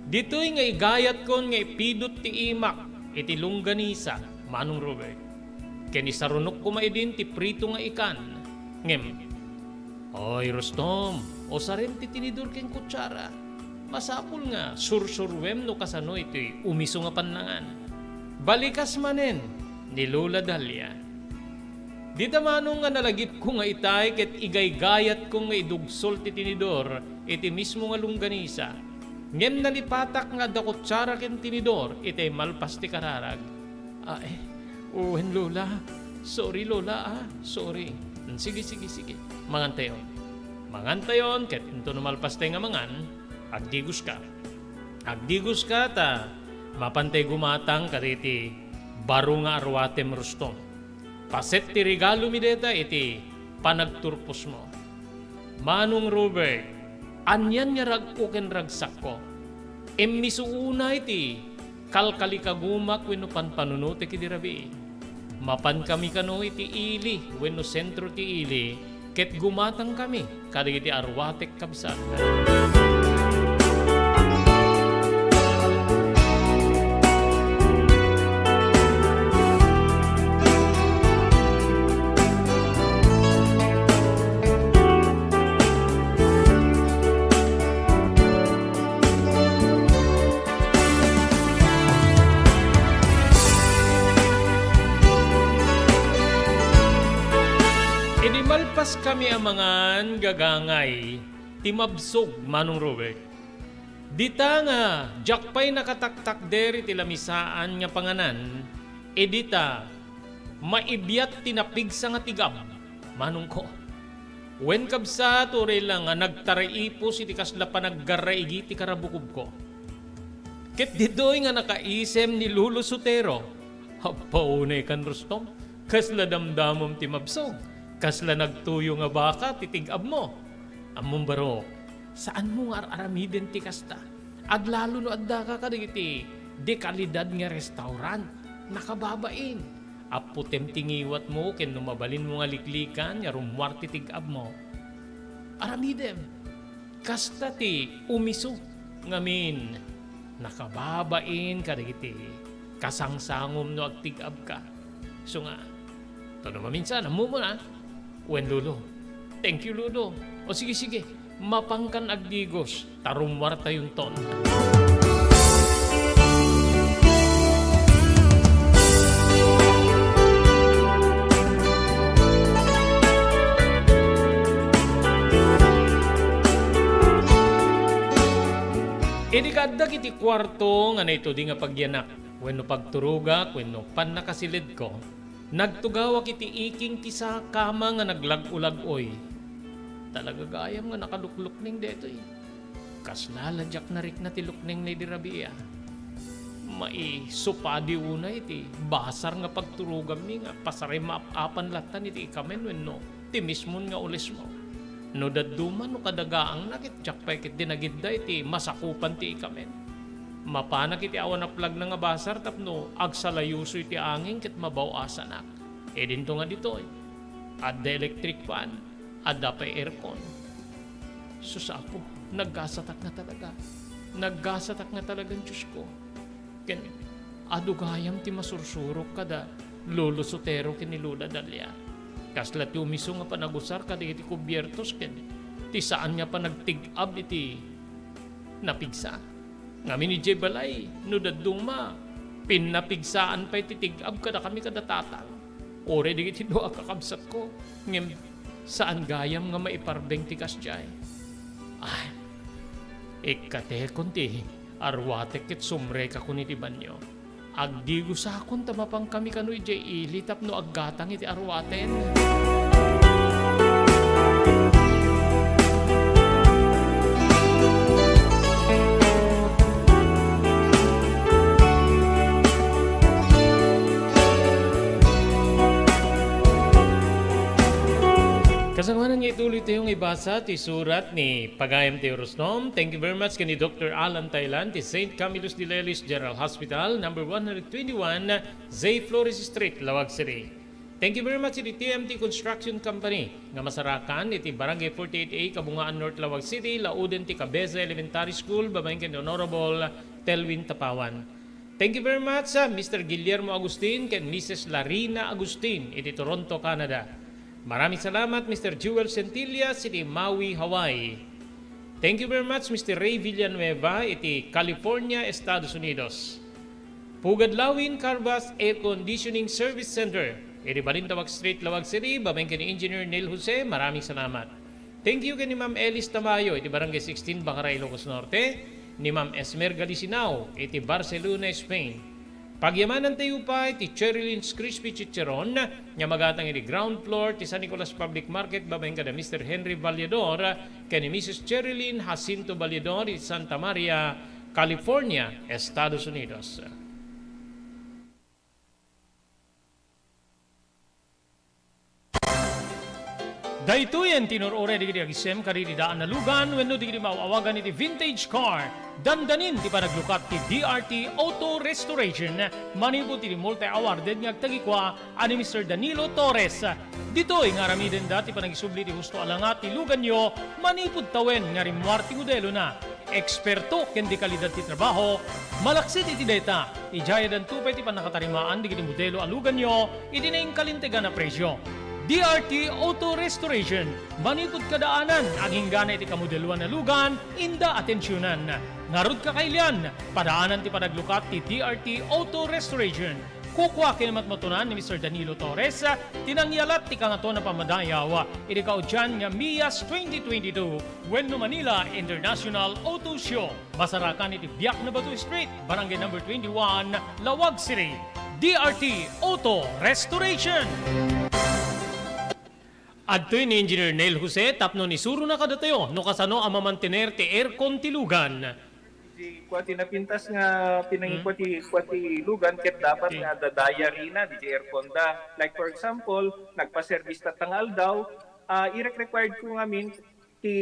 Dito'y nga igayat kon nga ipidot ti imak iti lungganisa Manong Robert. Ken isarunok ko maidin ti prito nga ikan. Ngem. Oy Rostom, o sarem ti tinidor ken kutsara. Masapul nga sursurwem no kasano ito'y umiso nga panangan. Balikas manen ni Lula Dalia. Di tamano nga nalagip ko nga itay ket igaygayat ko nga idugsol ti tinidor iti mismo nga lungganisa. Ngem nalipatak nga dakutsara ken tinidor itay malpas ti kararag. Uwen Lola. Sorry Lola sorry. Sige. Mangantayon. Mangantayon ket ito numalpas tay nga mangan. Agdigos ka ta. Mapantay gumatang kariti baro nga arwatem Rostom. Paset ti regalo mi deta iti panagturpos mo. Manong Robert, anyan nga ragko ken ragsak ko. Misuuna iti kalkali kagumak wenno panpanuno ti kidirabi. Mapan kami kano iti ili wenno sentro ti ili ket gumatang kami kadagiti arwatek kabsat. Inimalpas kami ang mga gagangay, timabsog Manong Robert. Dita nga, jakpay nakataktak deri tilamisaan nga panganan, edita, maibiyat tinapigsa nga tigab, Manong ko. Wen kabsa, turay lang nga nagtaraipos iti kasla pa naggaraigi ti karabukob ko. Ket dito'y nga nakaisem ni Lulo Sotero, paunay kan Rostom, kasla damdamom timabsog. Kasla nagtuyo nga baka, titigab mo. Among baro, saan mo nga aramiden ti kasta? Aglalo no adda ka kadagiti dekalidad nga restaurant, nakababain. Aputem tingiwat mo, ken numabalin mo nga liklikan, nga rumwar titigab mo. Aramidem, kasta ti umiso, ngamin, nakababain kadagiti kasangsangom no agtigab ka. So nga, ito naman minsan, amo mo na. Wen Lulo. Thank you Lulo. O sige, mapangkan agdigos, tarumwar tayong ton. Inikaddag iti kwarto nga na ito di nga pagyanak. Wenno pagturuga, wenno pan nakasilid ko. Nagtugawak iti iking tisa kama nga naglag-ulag-oy. Talaga gayam nga nakaluklukning deto eh. Kaslaladyak na rik na tilukning na dirabia. Mai supadi una iti basar nga pagturugam mi nga pasaray maapan latan iti ikamen wenno timismon nga ulis mo. No daduma no kadagaang nakit jakpay kit dinagidda iti masakupan ti ikamen. Mapanak iti awan na plag na nga basar tapno agsalayuso iti angin ket mabawasan ak. E dinto nga dito adda electric fan, adda pa aircon. Susapo, naggasatak na talaga. Naggasatak na talagang Diyos ko. Ken adugayam ti masursurok kada lolo sotero kini Lula Dalia. Kaslat ti umiso nga panagusar kada iti kubyertos ken ti saan nga pa nagtig-ab iti napigsa. Ngami ni Jay Balay, no daduma, pinapigsaan pa iti tig-ab kada kami kada tatang. Ore di iti doa kakabsat ko. Ngem saan gayam nga maiparbeng ti kasjay. Ay, ikate kunti, arwatek ket sumre ka kun iti banyo. Agdigo sa akon tamapang kami kanu ijay ili tapno aggatang iti arwaten. Kasangwanan nga ituloy tayong ibasa ti surat ni Pagayam Teorosnom. Thank you very much kani Dr. Alan Thailand ti St. Camillus de Lelis General Hospital, number 121, Zay Flores Street, Lawag City. Thank you very much iti TMT Construction Company nga masarakan iti Barangay 48A, Kabungaan North, Lawag City, lauden ti Cabeza Elementary School, babaeng ken Honorable Telwin Tapawan. Thank you very much Mr. Guillermo Agustin ken Mrs. Larina Agustin iti Toronto, Canada. Maraming salamat Mr. Jewel Centilla, iti Maui, Hawaii. Thank you very much Mr. Ray Villanueva, iti California, Estados Unidos. Pugadlawin Carbas Air Conditioning Service Center, iti Balintawak Street, Lawag City, babeng kani Engineer Neil Jose, maraming salamat. Thank you kani Ma'am Elis Tamayo, iti Barangay 16, Bakaray, Ilocos Norte, ni Ma'am Esmer Galisinao, iti Barcelona, Spain. Pagyamanan tayo pa iti Cherylyn's Crispy Chicharon nga magatang iti ground floor ti San Nicolas Public Market babaeng kada Mr. Henry Vallador kani Mrs. Cherylyn Jacinto Vallador iti Santa Maria, California, Estados Unidos. Daytoyen tinurore digiti agisem kari daan na lugan wenno digiti mauawagan iti vintage car. Dandanin ti panaglukat ti DRT Auto Restoration. Manipod ti multi-awarded nga agtagikwa ani Mr. Danilo Torres. Ditoy nga ramiden dati panagisubli ti husto alangat ti lugan nyo, manipod tawen nga rimwar ti modelo na. Eksperto ken di kalidad ti trabaho, malaksit iti data. Ijayadan tupay ti panakatarimaan digiti modelo alugan nyo, iti na kalintegan na presyo. DRT Auto Restoration, manipod kadaanan, aging gana iti kamodeluan na lugan, inda atensyonan. Ngarud ka kailian, padaanan ti panaglukat ti DRT Auto Restoration. Kukwa kinamatmatunan ni Mr. Danilo Torres, tinangyalat ti kangato na pamadayaw, iti kaudyan nga Mias 2022, Wenno Manila International Auto Show. Masarakan iti Biak na Batu Street, Barangay number 21, Lawag City. DRT Auto Restoration. Adtoy ni Engineer Neil Jose, tapno ni suro na kadatayo, no kasano ang mamantener ti aircon ti lugan. Di kwati napintas nga pinangikwati lugan ket dapat nga dadaya rina di aircon da. Like for example, nagpa-service ta tangal daw, i-required ko ngamin ti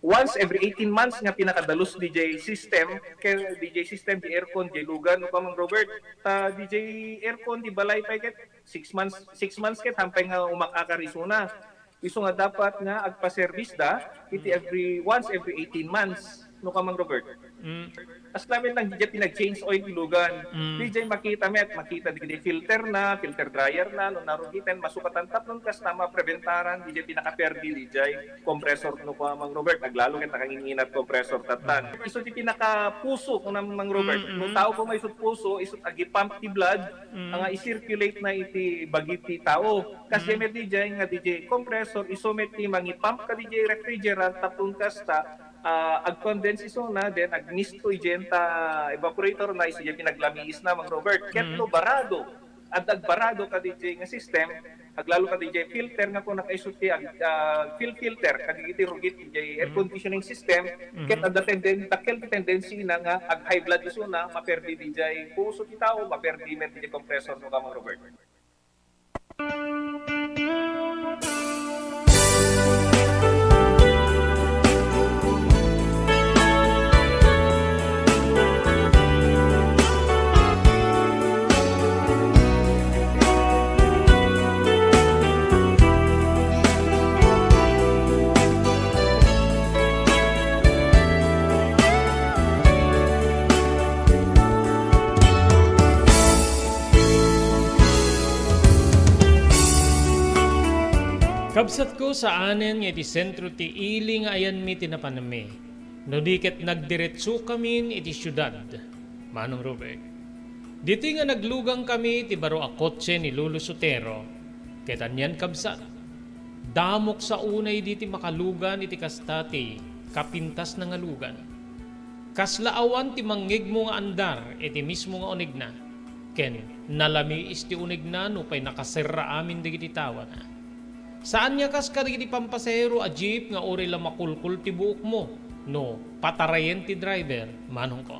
once every 18 months nga pinakadalos DJ system kay DJ system di aircon di lugan no Mang Robert DJ aircon di balay pa ket 6 months ket hampay nga umakakarisuna iso nga dapat nga agpa-service da iti once every 18 months no Mang Robert. As namin lang DJ pinag-change oil lugan. DJ makita di filter dryer na no narugitan masukatan tapnon kas na mapreventaran DJ pinaka-perdi DJ compressor no Mang Robert naglalo ket nakanginginat compressor tatan. Iso ti pinaka-puso no Mang Robert. No tao ko may isut puso isut agi-pump ti blood nga i-circulate na iti bagiti tao. Kasi met DJ nga DJ compressor iso met ti mangi-pump ka DJ refrigerant tapnon kas ta ag-condense iso na then agnisto igenta evaporator na iso yung pinaglamiis na Mang Robert ketno barado at agbarado ka DJ nga system aglalo ka DJ filter nga po nakaisuti filter kagigiti rugit DJ air conditioning system ket ada tendency na nga ag high blood iso na maperdi DJ puso ti tao maperdi met DJ compressor no Mang Robert. Kabsat ko sa anen nga iti sentro ti ili nga ayan mi tinapanami. No diket nagdiretso kami iti syudad. Manong Robert. Dito nga naglugang kami ti baro a kotse ni Lolo Sotero. Ketanyan kabsat. Damok sa unay diti makalugan iti kastati kapintas na nga lugan. Kaslaawan ti manggig mo nga andar iti mismo nga unig na. Ken nalami isti unig na no pay nakasera amin digiti tawa na. Saan niya kas kadagiti pampasahero a jeep nga ori la makulkul ti buok mo no patarayen ti driver manong ko.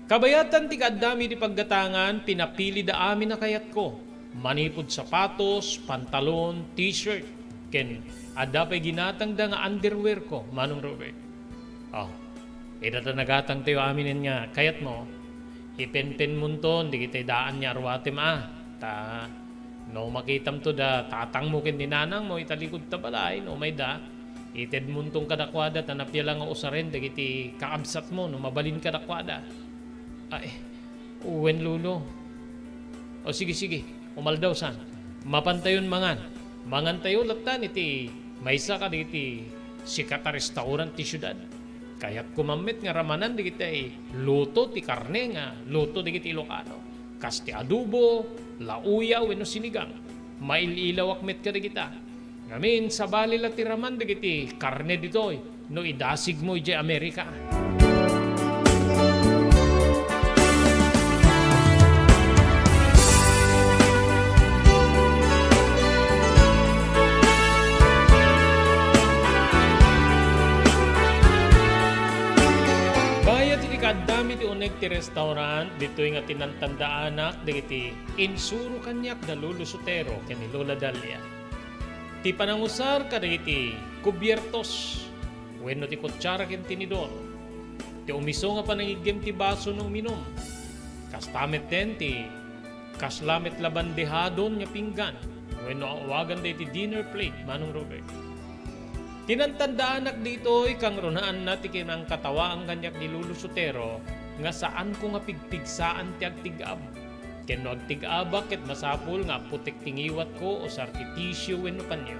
Kabayatan ti kaddami ti paggatangan pinapili da amin na kayat ko. Manipod sapatos, pantalon, t-shirt ken adda pay ginatang da nga underwear ko manong Robert. Ida ta nagatang tayo aminin nga kayat mo ipenten munton di kita daan niya arwatem ta no makitam to da tatang mo ken dinanang mo italikod ta balay no may da ited muntong kadakwada tanapya lang nga usaren dagiti kaabsat mo no mabalin kadakwada. Uwen lulo. O sige umaldaw san mapantayon mangan tayo latan iti maysa ka iti sikat a restaurant ti syudad. Kayat kumamit nga ramanan di kita luto ti karne nga luto di kita Ilocano. Kasti adobo, lauya, wenno sinigang. Maililawak met ka di kita. Ngamin sa bali la ti raman di kiti karne ditoy no idasig mo ije Amerika. Kadami ti uneg ti restaurant dito nga tinantandaanak dagiti insuro kanyak da Lolo Sotero ken ni Lola Dalia. Ti panangusar kadagiti kubyertos wenno ti kutsara ken tinidor. Ti umiso nga panangigem ti baso no minom. Kastamet den ti kaslamet la bandehadon nga pinggan wenno awagan da ti dinner plate manong Robert. Tinantandaanak dito'y kang runaan na ti kinang katawa ang kanyak ni Lolo Sotero nga saan ko nga pigpigsaan ti agtigab. Ken no agtigabak ket masapul nga putik tingiwat ko o sarti tissue wenno kanyo.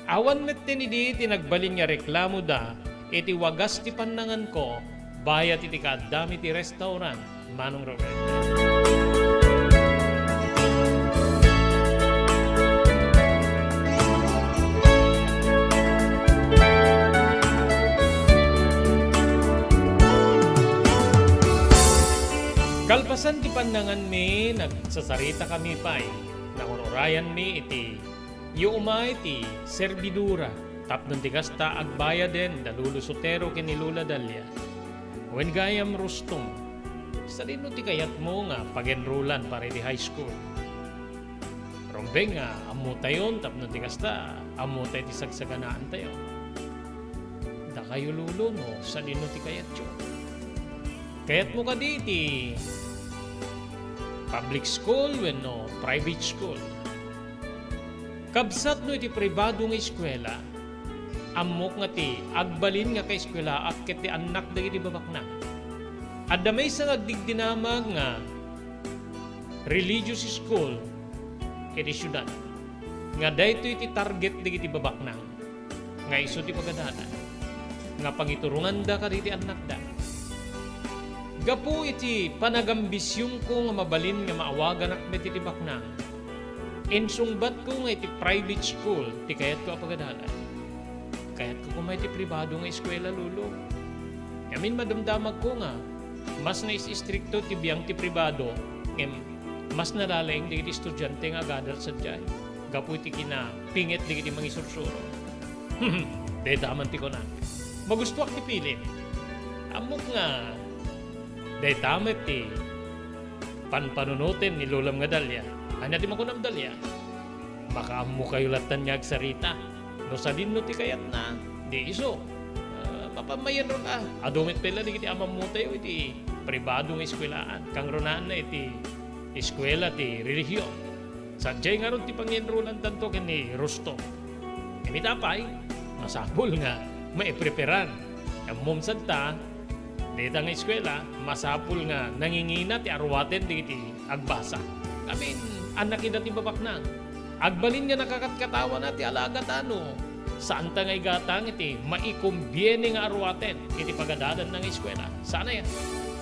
Awan met tinidi tinagbalin nga reklamo da iti wagas ti pannangan ko bayat iti kaddami ti restaurant manong Robert. Kalpasan ti pandangan mi, nagsasarita kami pa'y, nakunurayan mi iti, umay ti serbidura, tapnon ti kasta agbaya den, da Lolo Sotero ken ni Lola Dalia. Wen gayam rustong, sa lino ti kayat mo nga pag-enrollan para di high school. Rombeng nga, amu tayon, tapnon ti kasta, amu tayo ti sagsaganaan tayo. Da kayo Lolo no, sa lino ti kayat yun. Kaya't mo ka diti public school wenno private school. Kabsat no iti pribado nga eskwela. Amok nga ti agbalin nga ka eskwela ket ti anak dagiti babakna. Adda may sa nagdigdinamag nga religious school iti syudad. Nga daytoy iti target dagiti babakna. Nga isu ti pagadanan. Nga pangiturungan da kaditi anak da. Gapu iti panagambisyon ko nga mabalin nga maawagan akmet iti baknang. Insungbat ko nga iti private school, ti kayat ko apagadalan. Kayat ko kumay iti pribado nga eskwela Lolo. Yamin madamdamag ko nga, mas nais-istrikto ti biyang ti pribado, mas nalalaing di iti estudyante nga agadal sa dyan. Gapu iti kinapingit di iti mangisursuro. Dedaman ti ko na. Magustuak ti pilit. Amok nga, day tamet ti panpanunutin ni Lolam nga Dalia. Anya ti makunam Dalia. Makaamu kayo latan niya agsarita. No sa dinno ti kayat na. Di iso. Mapamayan ron Adumit pala di kiti amam mo tayo iti pribadong eskwelaan. Kang ronaan na iti eskwela ti relihiyon. Sadyay nga ron ti pangyenrolan tanto ken ni Rusto. Imitapay, masapul nga maipreparan. Ang mumsad ta, dita nga eskwela, masapul nga nangingina ti arwaten di iti agbasa. Amin, anak ida ti babaknang. Agbalin nga nakakatkatawan na ti alagat ano. Saan ta ngay gatang iti maikumbiene nga arwaten iti pagadadan ng eskwela. Sana yan.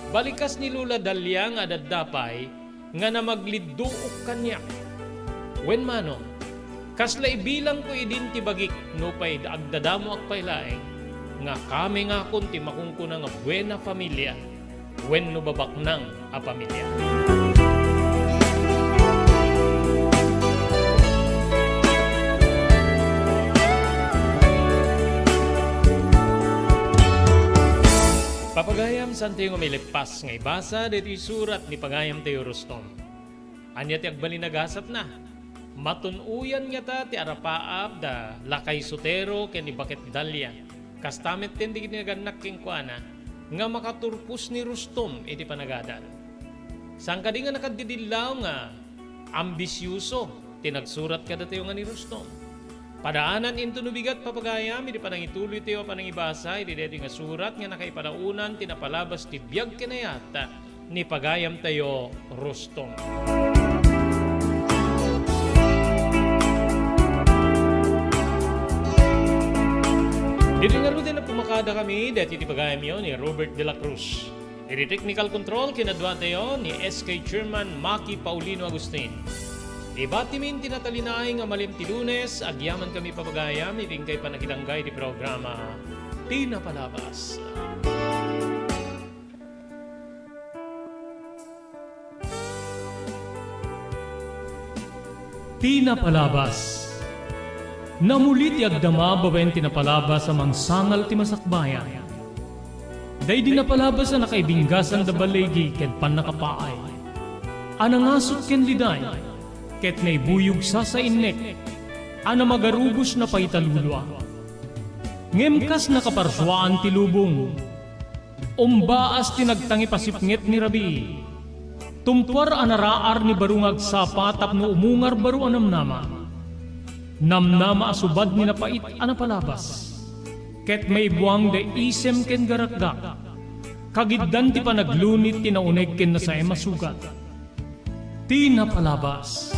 Balikas ni Lula Dalia nga daddapay nga na maglidduok kanya. Wen manong, kasla ibilang ko idin ti bagik no pay agdadamo akpay laeng nga kami nga kun ti makungkuna nga buena familia wen no babaknang a pamilya. Papagayam san tayo nga may lepas nga ibasa dito surat ni Pagayam tayo Rustom. Anya ti agbali nagasat na. Matunuyan nga ta ti arapaab da lakay sotero ken ni Bakit Dalia. Kastamit tin di ginaganak king kuana nga makaturpus ni Rustom iti panagadan. Sang kadi nga nakadidilaw nga ambisyuso tinagsurat kada tayo nga ni Rustom. Padaanan into nubigat papagayam, hindi pa nang ituloy tayo pa nang ibasa, hindi dito nga surat nga nakaipalaunan, tinapalabas ti biyag kinayata ni Pagayam tayo Rustom. Dito nga rin na pumakada kami, dito ti Pagayam yun ni Robert De La Cruz. Dito technical control, kinadwa tayo ni SK Chairman Maki Paulino Agustin. Ibatimin tinatalinay nga malim ti Lunes, agyaman kami papagayam, iting kay panakilanggay di programa Tinapalabas. Tinapalabas. Namulit ti agdama babaen tinapalabas amang sangal ti masakbayan. Day di napalabas na nakaibinggasan da balegi ken panakapaay. Anangasot ken liday. Ket naibuyog sa innek, ana magarubos na paitalulwa. Ngemkas nakaparswaan ti lubong, umbaas tinagtangi pasipnget ni Rabi. Tumpar anaraar ni barungag sapa tapno umungar baru anamnama. Namnama asubad ni napait anapalabas. Ket may buwang de isem ken garakdak. Kagiddan ti panaglunit tinauneg ken na sa emasugat. Tinapalabas.